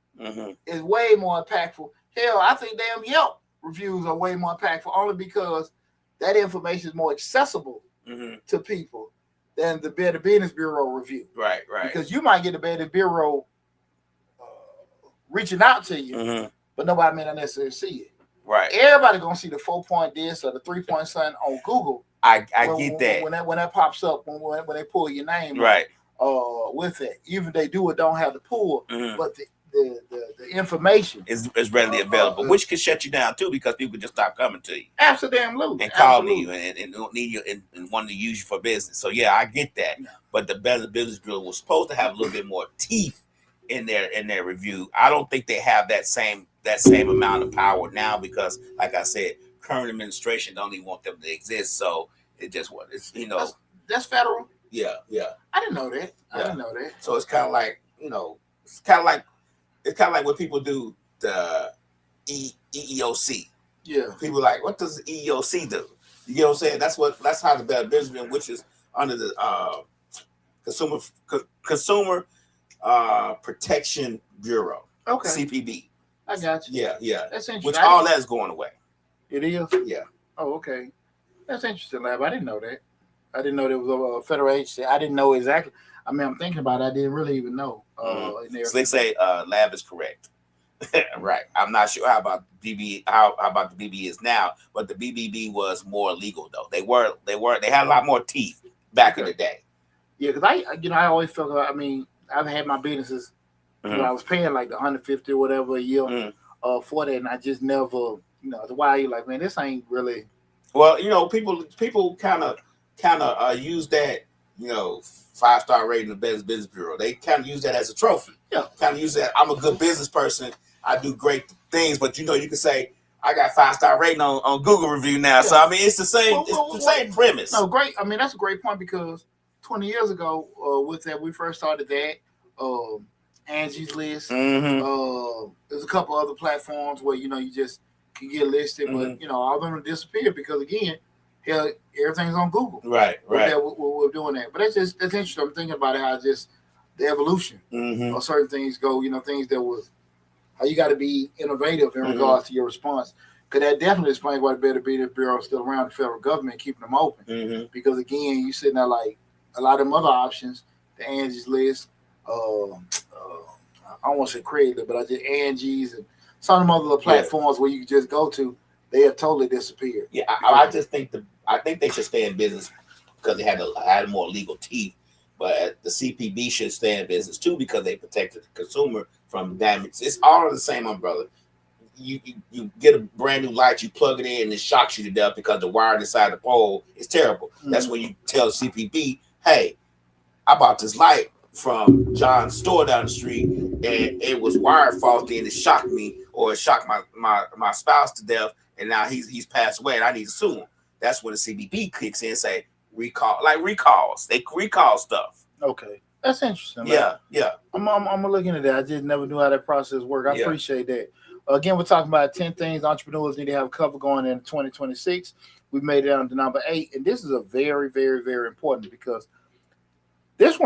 is way more impactful. Hell, I think damn Yelp reviews are way more impactful only because that information is more accessible to people than the Better Business Bureau review. Right. Because you might get a Better Bureau reaching out to you, but nobody may not necessarily see it. Right. Everybody gonna see the 4-point this or the 3-point something on Google. I get that when that pops up when they pull your name. Right. With it, even if they do or don't have the pull, but the information is readily available, which can shut you down too because people just stop coming to you. Absolutely. And calling you and don't need you and wanting to use you for business. So yeah, I get that. Yeah. But the Better Business Bureau was supposed to have a little bit more teeth in their review. I don't think they have that same amount of power now because, like I said, current administration don't even want them to exist. So it just what it's that's federal. Yeah. I didn't know that. I didn't know that. So it's kind of like it's kind of like what people do the EEOC. Yeah. People like, what does the EEOC do? You know what I'm saying? That's how the Better Business, which is under the Consumer Protection Bureau. Okay. CPB. I got you. Yeah. That's interesting. Which all that's going away. It is? Yeah. Oh, okay. That's interesting, Lab. I didn't know that. I didn't know there was a federal agency. I didn't know exactly. I mean, I'm thinking about it. I didn't really even know. So they say Lab is correct. Right. I'm not sure how about BB the BB is now, but the BBB was more legal though. They had a lot more teeth back in the day. Yeah, because I always felt like, I mean, I've had my businesses. I was paying like the $150 or whatever a year for that, and I just never, why you like, man, this ain't really. Well, people kind of use that, 5-star rating of the Best Business Bureau. They kind of use that as a trophy. Yeah. Kind of use that. I'm a good business person. I do great things, but you can say I got 5-star rating on Google review now. Yeah. So I mean, it's the same. Same premise. No, great. I mean, that's a great point because 20 years ago, with that, we first started that. Angie's List. There's a couple other platforms where you just can get listed, but all of them disappeared because again, hell, everything's on Google. Right. We're doing that, but that's interesting. I'm thinking about how just the evolution of certain things go. Things that was how you got to be innovative in regards to your response. Because that definitely explains why the Better Business Bureau is still around, the federal government keeping them open. Because again, you sitting there like a lot of them other options, the Angie's List. I don't want to say Craigslist, but I did Angie's and some of them other platforms where you can just go to. They have totally disappeared. Yeah, I just think I think they should stay in business because they had more legal teeth. But the CPB should stay in business too because they protected the consumer from damage. It's all in the same umbrella. you get a brand new light, you plug it in, and it shocks you to death because the wire inside the pole is terrible. That's when you tell the CPB, hey, I bought this light from John's store down the street, and it was wired faulty, and it shocked me, or it shocked my spouse to death, and now he's passed away, and I need to sue him. That's when the CBP kicks in and say recalls. They recall stuff. Okay, that's interesting. Man. Yeah. I'm looking at that. I just never knew how that process worked. I appreciate that. Again, we're talking about 10 things entrepreneurs need to have covered going in 2026. We made it down to number 8, and this is a very, very, very important because this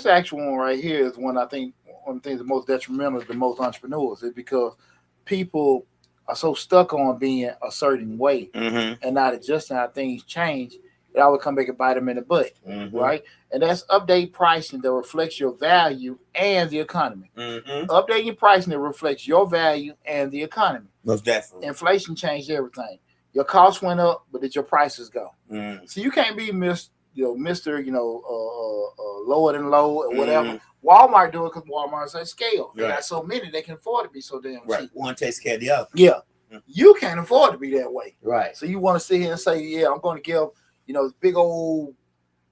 actual one right here is one I think one of the things the most detrimental to most entrepreneurs is because people are so stuck on being a certain way and not adjusting how things change. It always come back and bite them in the butt, right? And that's update pricing that reflects your value and the economy. Updating your pricing that reflects your value and the economy. Most definitely. Inflation changed everything. Your costs went up, but did your prices go? So you can't be Mr. Lower than low or whatever. Walmart do it because Walmart's at scale. They got so many they can afford to be so damn cheap. One takes care of the other. Yeah. You can't afford to be that way. Right. So you want to sit here and say, yeah, I'm going to give this big old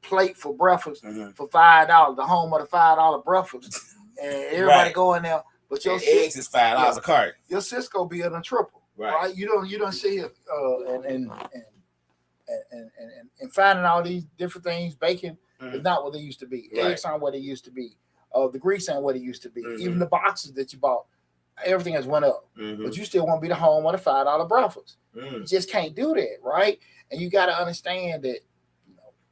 plate for breakfast for $5, the home of the $5 breakfast, and everybody go in there. But your eggs is $5 a cart. Your Cisco be in a triple, right? You don't sit here and finding all these different things. Bacon is not what they used to be. Eggs aren't what they used to be. The grease ain't what it used to be. Even the boxes that you bought, everything has went up. But you still want to be the home of the $5 breakfast. You just can't do that, right? And you got to understand that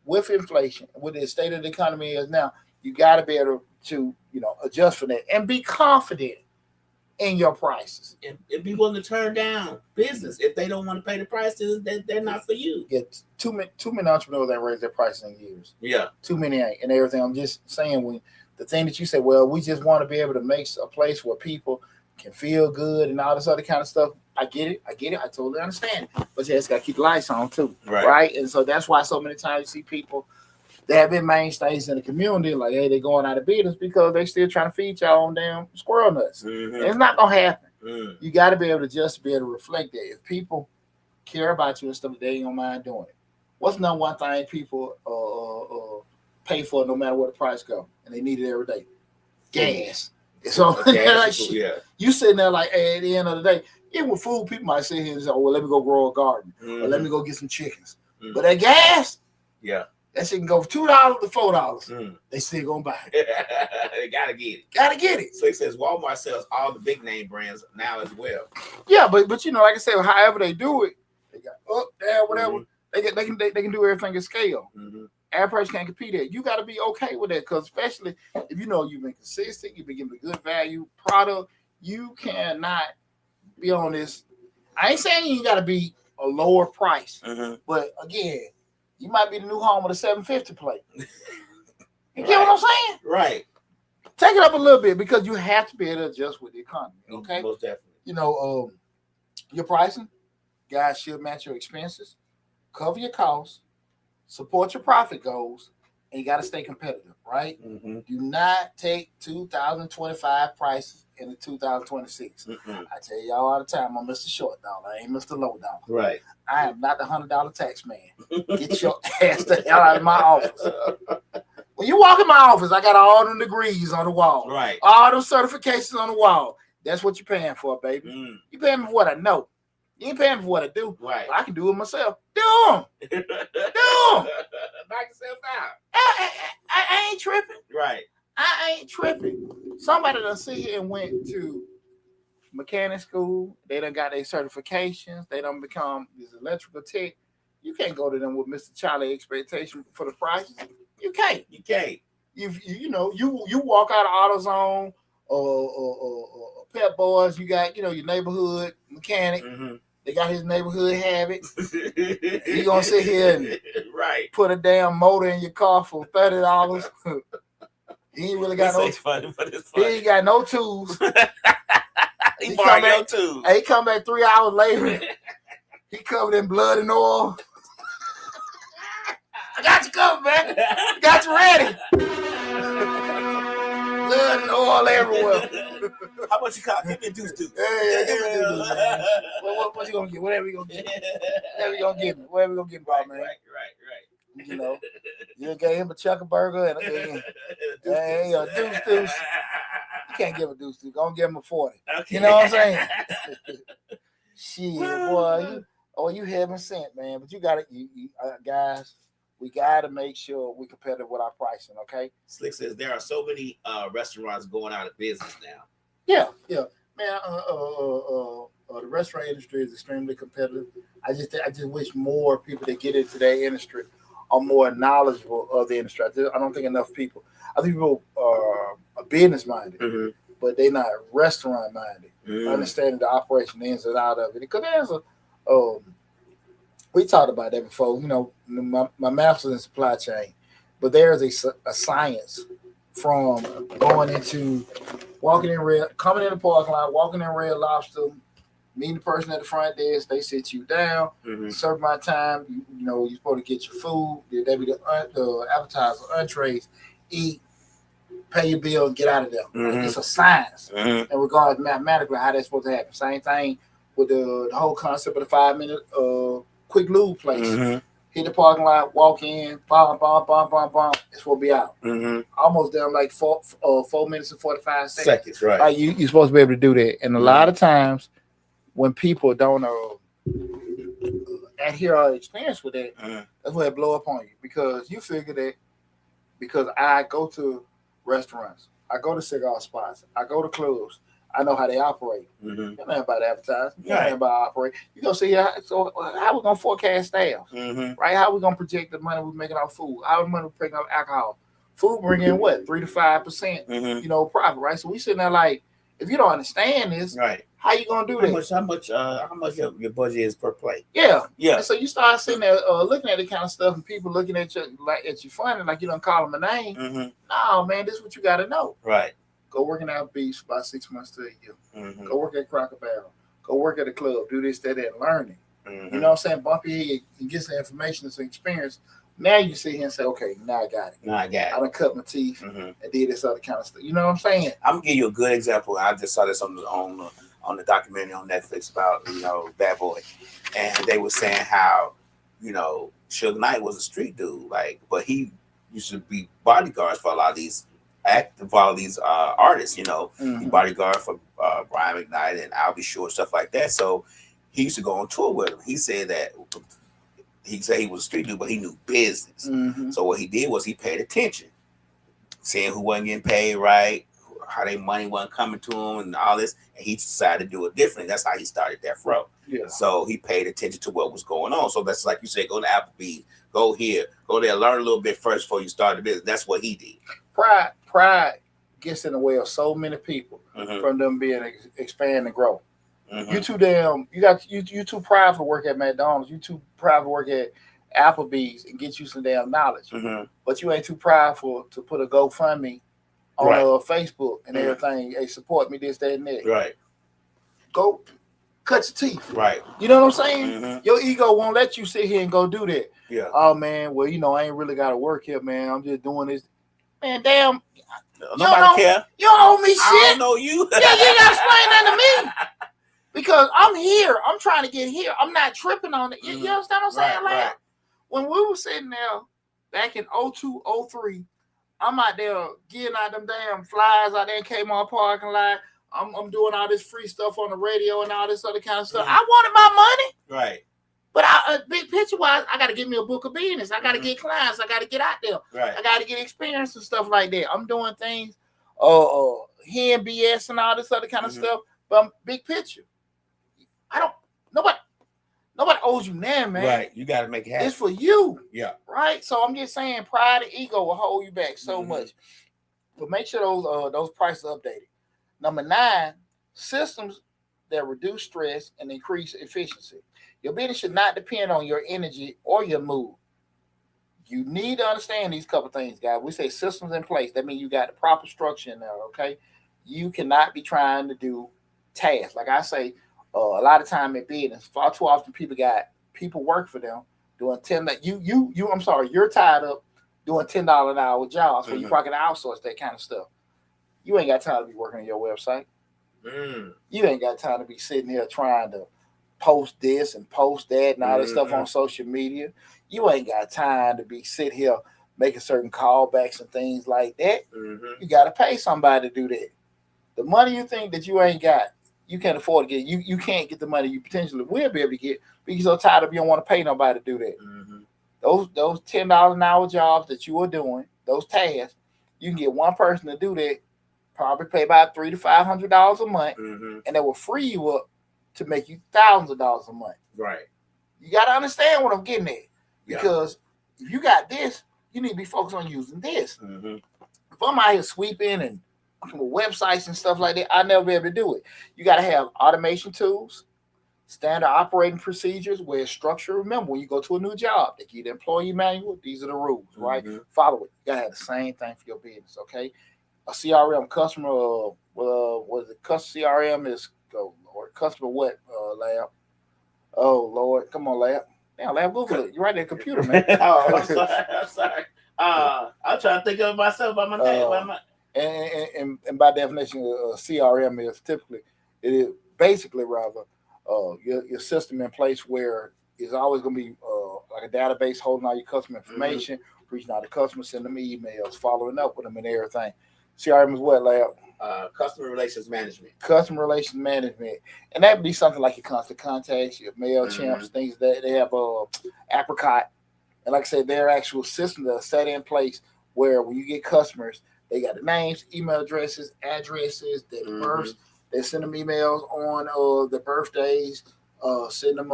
with inflation, with the state of the economy is now, you got to be able to adjust for that and be confident in your prices. And be willing to turn down business if they don't want to pay the prices. They're not for you. Yeah, too many entrepreneurs ain't raised their prices in years. Yeah, too many ain't, and everything. I'm just saying, when the thing that you say, well, we just want to be able to make a place where people can feel good and all this other kind of stuff. I get it. I totally understand it. But you just got to keep the lights on too, right? And so that's why so many times you see people that have been mainstays in the community, like, hey, they're going out of business because they still trying to feed y'all on damn squirrel nuts. And it's not gonna happen. You got to be able to just be able to reflect that. If people care about you and stuff, they ain't gonna mind doing it. What's number one thing people pay for no matter what the price go, and they need it every day? Gas. So you sitting there like, hey, at the end of the day, even with food, people might sit here and say, oh, well, let me go grow a garden or let me go get some chickens. But that gas, that shit can go from $2 to $4. They still gonna buy it. They gotta get it. So it says Walmart sells all the big name brands now as well. Yeah, but like I said, however they do it, they got up, down, whatever. They can do everything at scale. Average can't compete at. You got to be okay with that, because especially if you've been consistent, you've been giving a good value product, you cannot be on this. I ain't saying you got to be a lower price, but again, you might be the new home with a 750 plate. You get what I'm saying? Right. Take it up a little bit, because you have to be able to adjust with the economy. Okay. Most definitely. Your pricing, guys, should match your expenses, cover your costs, support your profit goals, and you got to stay competitive, right? Do not take 2025 prices into 2026. I tell y'all all the time, I'm Mr. Short Dollar. I ain't Mr. Low Dollar. Right. I am not the $100 tax man. Get your ass the hell out of my office. When you walk in my office, I got all them degrees on the wall. Right. All them certifications on the wall. That's what you're paying for, baby. You paying me for what I know. You ain't paying me for what I do. Right. I can do it myself. Do them. Knock yourself out. I ain't tripping. Right. I ain't tripping. Somebody done sit here and went to mechanic school. They done got their certifications. They done become this electrical tech. You can't go to them with Mr. Charlie expectation for the prices. You can't. You can't. You walk out of AutoZone or Pep Boys. You got your neighborhood mechanic. They got his neighborhood habit. You gonna sit here and put a damn motor in your car for $30? He ain't really got no. Funny, but it's he funny. ain't got no tools. He borrowed your tools. He come back 3 hours later. He covered in blood and oil. I got you covered, man. Got you ready. Oil everywhere. How much you cost? Give me a deuce. Yeah, give me a deuce, man. What you gonna get? Whatever you gonna get. Whatever you gonna give me. Whatever you gonna give me, man. Right. You know, you gave him a chucker burger and a deuce. You can't give a deuce. Gonna give him a 40. Okay. You know what I'm saying? Shit, boy. You heaven sent, man. But you gotta, guys. We gotta make sure we're competitive with our pricing. Okay. Slick says there are so many restaurants going out of business now. Yeah, man. The restaurant industry is extremely competitive. I just wish more people that get into that industry are more knowledgeable of the industry. I don't think enough people. I think people are business minded, but they're not restaurant minded. Understanding the operation, the ins and out of it. Because there's we talked about that before. You know, my master's in supply chain, but there's a science from coming in the parking lot, walking in Red Lobster, meeting the person at the front desk. They sit you down, serve my time. You're supposed to get your food. They be the appetizer, entrees, eat, pay your bill, and get out of there. It's a science in regards mathematically how that's supposed to happen. Same thing with the whole concept of the 5-minute quick lube place. Hit the parking lot, walk in, bomb. It's supposed to be out. Almost done like 4 minutes and 45 seconds. Right. Like you're supposed to be able to do that. And a lot of times when people don't adhere or experience with that, that's where it blow up on you. Because you figure that because I go to restaurants, I go to cigar spots, I go to clubs, I know how they operate. You don't know about advertising. You don't know about operate. You go see how we gonna forecast staff, right? How we gonna project the money we're making off food? How much money we're making off alcohol? Food bring in what 3 to 5%, profit, right? So we sitting there like, if you don't understand this, right? How you gonna do that? How much your budget is per plate? Yeah. And so you start sitting there looking at that kind of stuff, and people looking at you like at you funny, like you don't call them a name. No, man, this is what you got to know. Right. Go work in Applebee's for about 6 months to a year. Go work at Cracker Barrel. Go work at a club. Do this, that, and learning. You know what I'm saying? Bump your head and get some information and some experience. Now you sit here and say, okay, now I got it. I done cut my teeth and did this other kind of stuff. You know what I'm saying? I'm gonna give you a good example. I just saw this on the documentary on Netflix about Bad Boy, and they were saying how Suge Knight was a street dude, but he used to be bodyguards for a lot of these artists. He bodyguard for Brian McKnight and I'll Be Sure, stuff like that. So he used to go on tour with him. He said he was a street dude, but he knew business. So what he did was he paid attention, seeing who wasn't getting paid right, how their money wasn't coming to him, and all this. And he decided to do it differently. That's how he started Death Row. Yeah. So he paid attention to what was going on. So that's like you said, go to Applebee's, go here, go there, learn a little bit first before you start the business. That's what he did. Pride gets in the way of so many people from them being expand and grow. You too too proud to work at McDonald's. You too proud to work at Applebee's and get you some damn knowledge. But you ain't too prideful to put a GoFundMe on Facebook and everything. Hey, support me, this, that, and that. Right. Go cut your teeth. Right. You know what I'm saying? Your ego won't let you sit here and go do that. Yeah. Oh man, well I ain't really got to work here, man. I'm just doing this. Man, damn. Nobody care. You don't owe me shit. I don't know you. Yeah, you ain't gotta explain that to me. Because I'm here. I'm trying to get here. I'm not tripping on it. You understand what I'm saying? Right. When we were sitting there back in 02, 03, I'm out there getting out them damn flyers out there in Kmart parking lot. I'm doing all this free stuff on the radio and all this other kind of stuff. I wanted my money. Right. But big picture wise, I got to get me a book of business. I got to get clients. I got to get out there. Right. I got to get experience and stuff like that. I'm doing things, hearing BS and all this other kind of stuff. But big picture, nobody owes you nothing, man. Right. You got to make it happen. It's for you. Yeah. Right. So I'm just saying, pride and ego will hold you back so much. But make sure those prices are updated. Number 9, systems that reduce stress and increase efficiency. Your business should not depend on your energy or your mood. You need to understand these couple things, guys. We say systems in place. That means you got the proper structure in there, okay? You cannot be trying to do tasks. Like I say, a lot of time in business, far too often people work for them doing you're tied up doing $10 an hour jobs, so you probably can outsource that kind of stuff. You ain't got time to be working on your website. You ain't got time to be sitting here trying to post this and post that and all that stuff on social media. You ain't got time to be sitting here making certain callbacks and things like that. You got to pay somebody to do that. The money you think that you ain't got, you can't afford to get. You can't get the money you potentially will be able to get because you're so tired of you don't want to pay nobody to do that. Those $10 an hour jobs that you are doing, those tasks, you can get one person to do that, probably pay about $300 to $500 a month, and that will free you up to make you thousands of dollars a month. Right. You got to understand what I'm getting at, because if you got this, you need to be focused on using this. If I'm out here sweeping and websites and stuff like that, I'll never be able to do it. You got to have automation tools, standard operating procedures where it's structured. Remember, when you go to a new job, they give you the employee manual. These are the rules, right? Follow it. You got to have the same thing for your business, okay? A CRM, customer, what is it? Customer CRM is, or customer what, Lab? Oh, Lord. Come on, Lab. Damn, Lab, Google it. You're right there, computer, man. I'm sorry. I'm trying to think of myself by my name. And by definition, CRM is typically, it is basically rather your system in place where it's always going to be like a database holding all your customer information, reaching out to customers, sending them emails, following up with them and everything. CRM is what, Lab? Customer relations management. Customer relations management. And that would be something like your constant contacts, your MailChimps, things that they have Apricot. And like I said, their actual systems that are set in place where when you get customers, they got the names, email addresses, addresses, their births. They send them emails on their birthdays, send them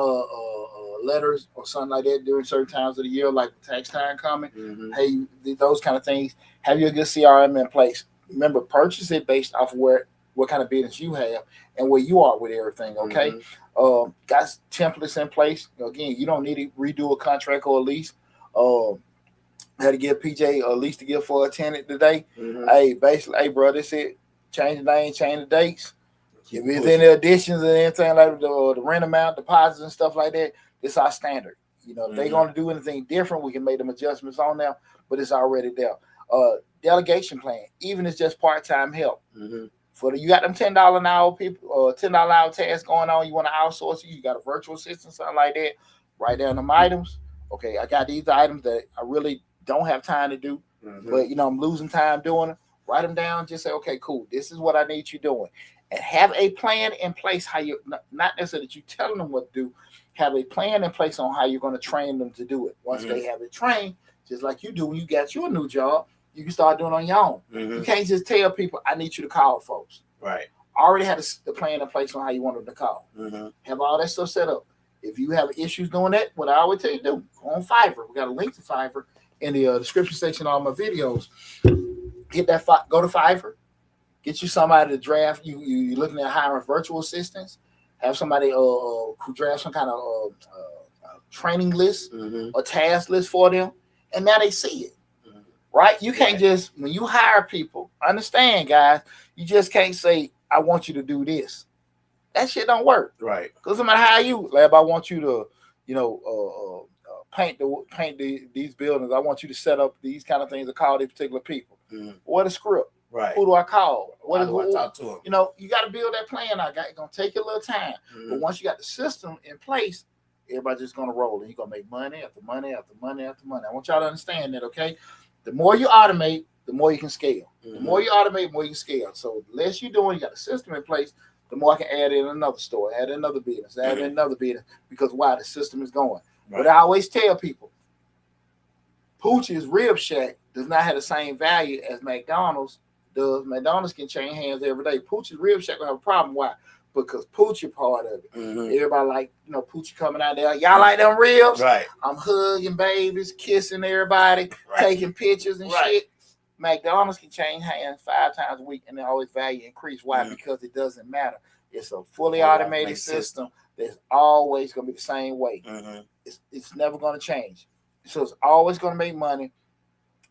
letters or something like that during certain times of the year, like tax time coming. Hey, those kind of things. Have your good CRM in place. Remember, purchase it based off of what kind of business you have and where you are with everything, okay? Got templates in place. Again, you don't need to redo a contract or a lease. Had to give PJ a lease to give for a tenant today. Hey, basically, hey, bro, that's it. Change the name, change the dates. If there's any additions and anything like the rent amount, deposits and stuff like that, it's our standard. If they're going to do anything different, we can make them adjustments on them, but it's already there. Delegation plan, even if it's just part-time help. You got them $10 an hour people or $10 an hour tasks going on, you want to outsource it, you got a virtual assistant, something like that, write down them items. Okay, I got these items that I really don't have time to do, but I'm losing time doing it. Write them down, just say, okay, cool, this is what I need you doing. And have a plan in place how you, not necessarily that you telling them what to do, have a plan in place on how you're going to train them to do it. Once they have it trained, just like you do when you got your new job, you can start doing it on your own. You can't just tell people, I need you to call folks. Right. Already have the plan in place on how you want them to call. Have all that stuff set up. If you have issues doing that, what I always tell you to do, go on Fiverr. We got a link to Fiverr in the description section of all my videos. Hit that, go to Fiverr. Get you somebody to draft. You're looking at hiring virtual assistants. Have somebody who draft some kind of training list or task list for them. And now they see it. Right? You can't just, when you hire people, understand, guys, you just can't say, I want you to do this. That shit don't work. Right. Because somebody hire you, Lab, I want you to, paint these buildings. I want you to set up these kind of things to call these particular people. What a script. Right. Who do I call? How do I talk to them? You got to build that plan out. It's going to take you a little time. But once you got the system in place, everybody's just going to roll. And you're going to make money after money after money after money. I want y'all to understand that, okay? The more you automate, the more you can scale. The more you automate, the more you can scale. So the less you're doing, you got a system in place, the more I can add in another store, add in another business, add in another business. Because why? The system is going. Right. But I always tell people, Pooch's Rib Shack does not have the same value as McDonald's does. McDonald's can change hands every day. Pooch's Rib Shack will have a problem. Why? Because Pooch is part of it. Everybody like, Pooch coming out there. Y'all like them ribs? Right. I'm hugging babies, kissing everybody, taking pictures and shit. McDonald's can change hands 5 times a week and they always value increase. Why? Because it doesn't matter. It's a fully automated system that's always going to be the same way. It's never going to change. So it's always going to make money.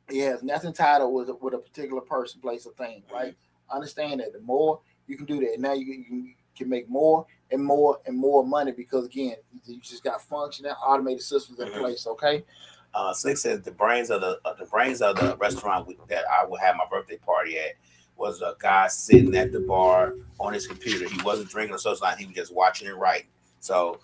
It has nothing tied up with a particular person, place, or thing, right? Understand that the more you can do that, now you can make more and more and more money because, again, you just got functioning automated systems in place, okay? Slick says the brains of the restaurant that I will have my birthday party at was a guy sitting at the bar on his computer. He wasn't drinking or socializing. He was just watching and writing. So,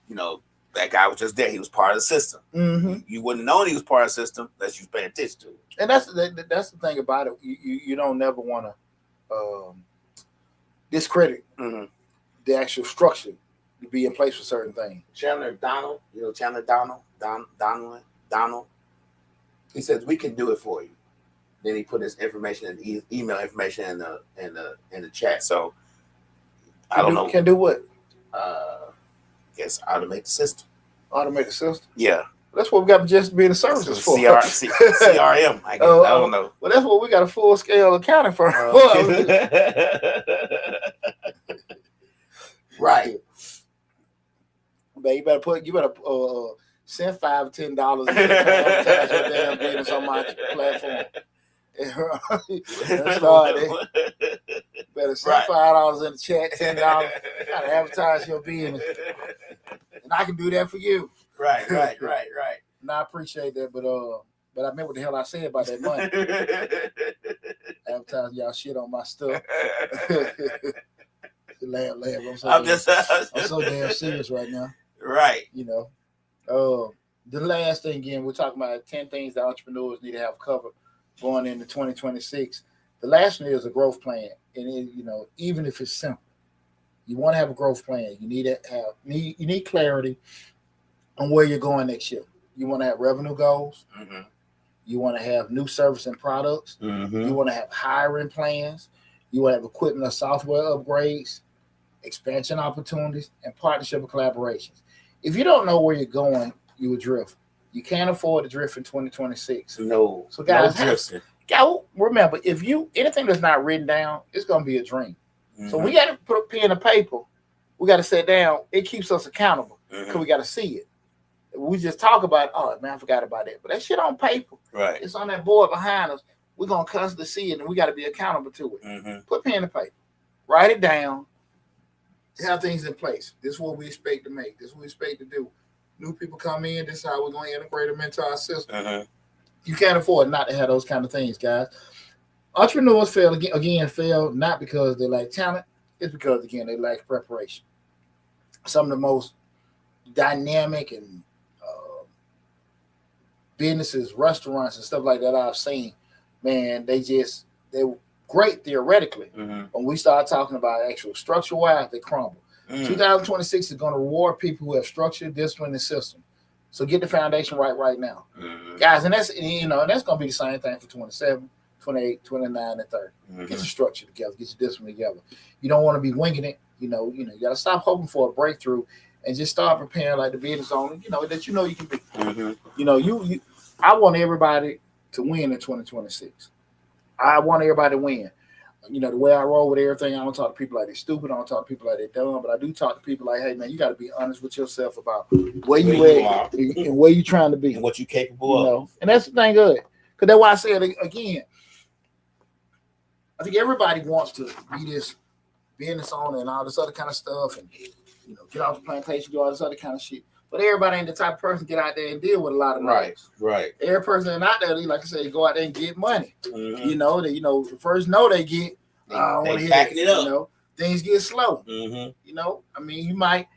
that guy was just there. He was part of the system. Mm-hmm. You wouldn't know he was part of the system unless you pay attention to it. And that's the thing about it. You don't never want to discredit the actual structure to be in place for certain things. Chandler Donald, Donald. He says we can do it for you. Then he put his information and email information in the chat. So I don't know. Can do what? Guess automate the system. Automate the system. Yeah. That's what we got just being the services for. CRM, I guess. I don't know. Well, that's what we got a full scale accounting firm. Right. But you better send $5 or $10 in advertise your damn business on my platform. Better send $5 in the chat, $10. Gotta advertise your business, and I can do that for you. Right. And I appreciate that, but I meant what the hell I said about that money. Advertising y'all shit on my stuff. Laugh. I'm so damn serious right now. Right. The last thing again, we're talking about 10 things that entrepreneurs need to have covered going into 2026. The last one is a growth plan, and even if it's simple, you want to have a growth plan. You need clarity on where you're going next year. You want to have revenue goals. Mm-hmm. You want to have new service and products. Mm-hmm. You want to have hiring plans. You want to have equipment or software upgrades, expansion opportunities, and partnership and collaborations. If you don't know where you're going, you will drift. You can't afford to drift in 2026. No. So guys, remember, if anything that's not written down, it's going to be a dream. Mm-hmm. So we got to put a pen and paper. We got to sit down. It keeps us accountable because we got to see it. We just talk about, oh man, I forgot about that. But that shit on paper. Right. It's on that board behind us. We're going to constantly see it, and we got to be accountable to it. Mm-hmm. Put pen and paper. Write it down. Have things in place. This is what we expect to make. This is what we expect to do. New people come in. This is how we're going to integrate them into our system. Mm-hmm. You can't afford not to have those kind of things, guys. Entrepreneurs fail not because they lack talent. It's because, again, they lack preparation. Some of the most dynamic and businesses, restaurants, and stuff like that I've seen, man, they were great theoretically. Mm-hmm. When we start talking about actual structure-wise, they crumble. 2026 is going to reward people who have structure, discipline, and system. So get the foundation right now. Mm-hmm. Guys, and that's going to be the same thing for 27, 28, 29, and 30. Mm-hmm. Get your structure together, get your discipline together. You don't want to be winging it. You got to stop hoping for a breakthrough and just start preparing like the business owner, that you can be. Mm-hmm. I want everybody to win in 2026. I want everybody to win. The way I roll with everything, I don't talk to people like they're stupid. I don't talk to people like they're dumb, but I do talk to people like, hey, man, you got to be honest with yourself about where you at and where you're trying to be. And what you're capable of. And that's the thing good. Because that's why I said, again, I think everybody wants to be this business owner and all this other kind of stuff and, get off the plantation, do all this other kind of shit. But everybody ain't the type of person to get out there and deal with a lot of noise. Right. Every person out there, like I say, go out there and get money. Mm-hmm. The first no they get, they backing it up. Things get slow. Mm-hmm. You might,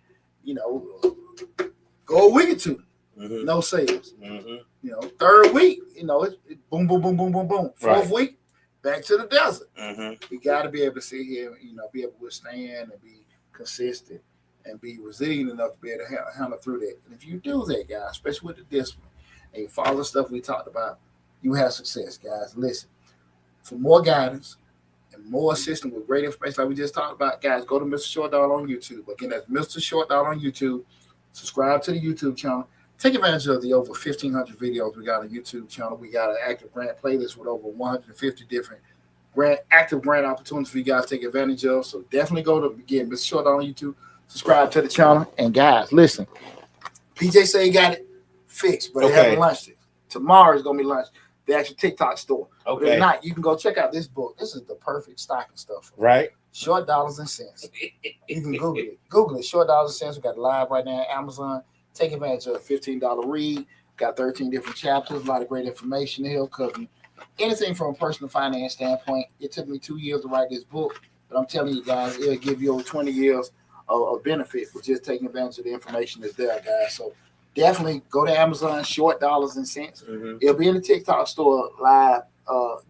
go a week or two, no sales. Mm-hmm. Third week, it's boom, boom, boom, boom, boom, boom. Fourth week, back to the desert. Mm-hmm. We got to be able to sit here, be able to withstand and be consistent and be resilient enough to be able to handle through that. And if you do that, guys, especially with the discipline, and you follow the stuff we talked about, you have success, guys. Listen, for more guidance and more assistance with great information like we just talked about, guys, go to Mr. Short Dollar on YouTube. Again, that's Mr. Short Dollar on YouTube. Subscribe to the YouTube channel. Take advantage of the over 1,500 videos we got on YouTube channel. We got an active grant playlist with over 150 different active grant opportunities for you guys to take advantage of. So definitely go to, again, Mr. Short Dollar on YouTube. Subscribe to the channel. And guys, listen, PJ say he got it fixed, but they haven't launched it. Tomorrow is going to be launched. The actual TikTok store. Okay. But if not, you can go check out this book. This is the perfect stocking stuff. Right. Short Dollars and Cents. You can Google it. Google it. Short Dollars and Cents. We got it live right now at Amazon. Take advantage of a $15 read. Got 13 different chapters. A lot of great information here covering anything from a personal finance standpoint. It took me 2 years to write this book, but I'm telling you guys, it'll give you over 20 years of benefit for just taking advantage of the information that's there, guys. So definitely go to Amazon, short dollars and cents. It'll be in the TikTok store live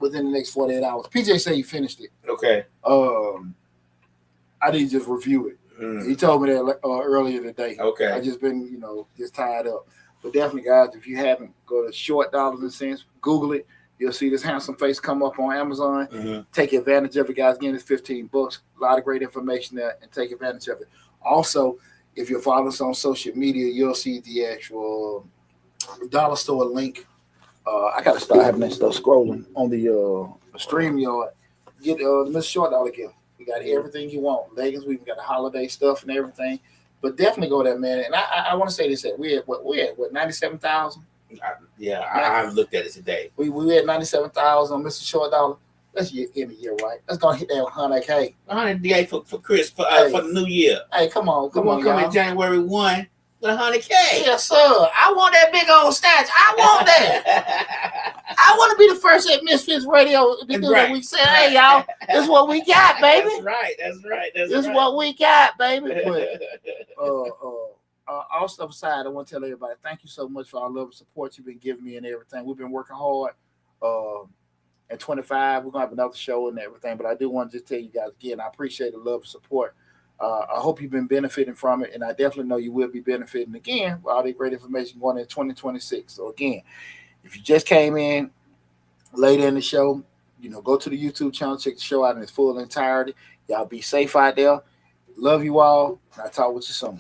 within the next 48 hours. PJ said he finished it. Okay. I need to just review it. He told me that earlier today. Okay. I just been, just tied up. But definitely, guys, if you haven't, go to short dollars and cents, Google it. You'll see this handsome face come up on Amazon. Take advantage of it, guys. Again, it's $15. A lot of great information there, and take advantage of it. Also, if you're following us on social media, you'll see the actual dollar store link. I got to start having that stuff scrolling on the StreamYard. Get Mr. Short Dollar Gift. We got everything you want. Leggings, we've got the holiday stuff and everything. But definitely go there, man. And I want to say this: that we're at 97,000. Yeah, I looked at it today. We had 97,000 on Mr. Short Dollar. That's end of year, right? Let's go hit that 100K. 100K for Chris for the new year. Hey, come on, come in January 1 with 100K. Yes, sir. I want that big old statue. I want that. I want to be the first at Misfits Radio to do what we said. Hey, y'all, this is what we got, baby. That's right. This is what we got, baby. But, all stuff aside, I want to tell everybody, thank you so much for all love and support you've been giving me and everything. We've been working hard. At 25, we're going to have another show and everything. But I do want to just tell you guys again, I appreciate the love and support. I hope you've been benefiting from it. And I definitely know you will be benefiting again with all the great information going into 2026. So, again, if you just came in later in the show, go to the YouTube channel, check the show out in its full entirety. Y'all be safe out there. Love you all. And I'll talk with you soon.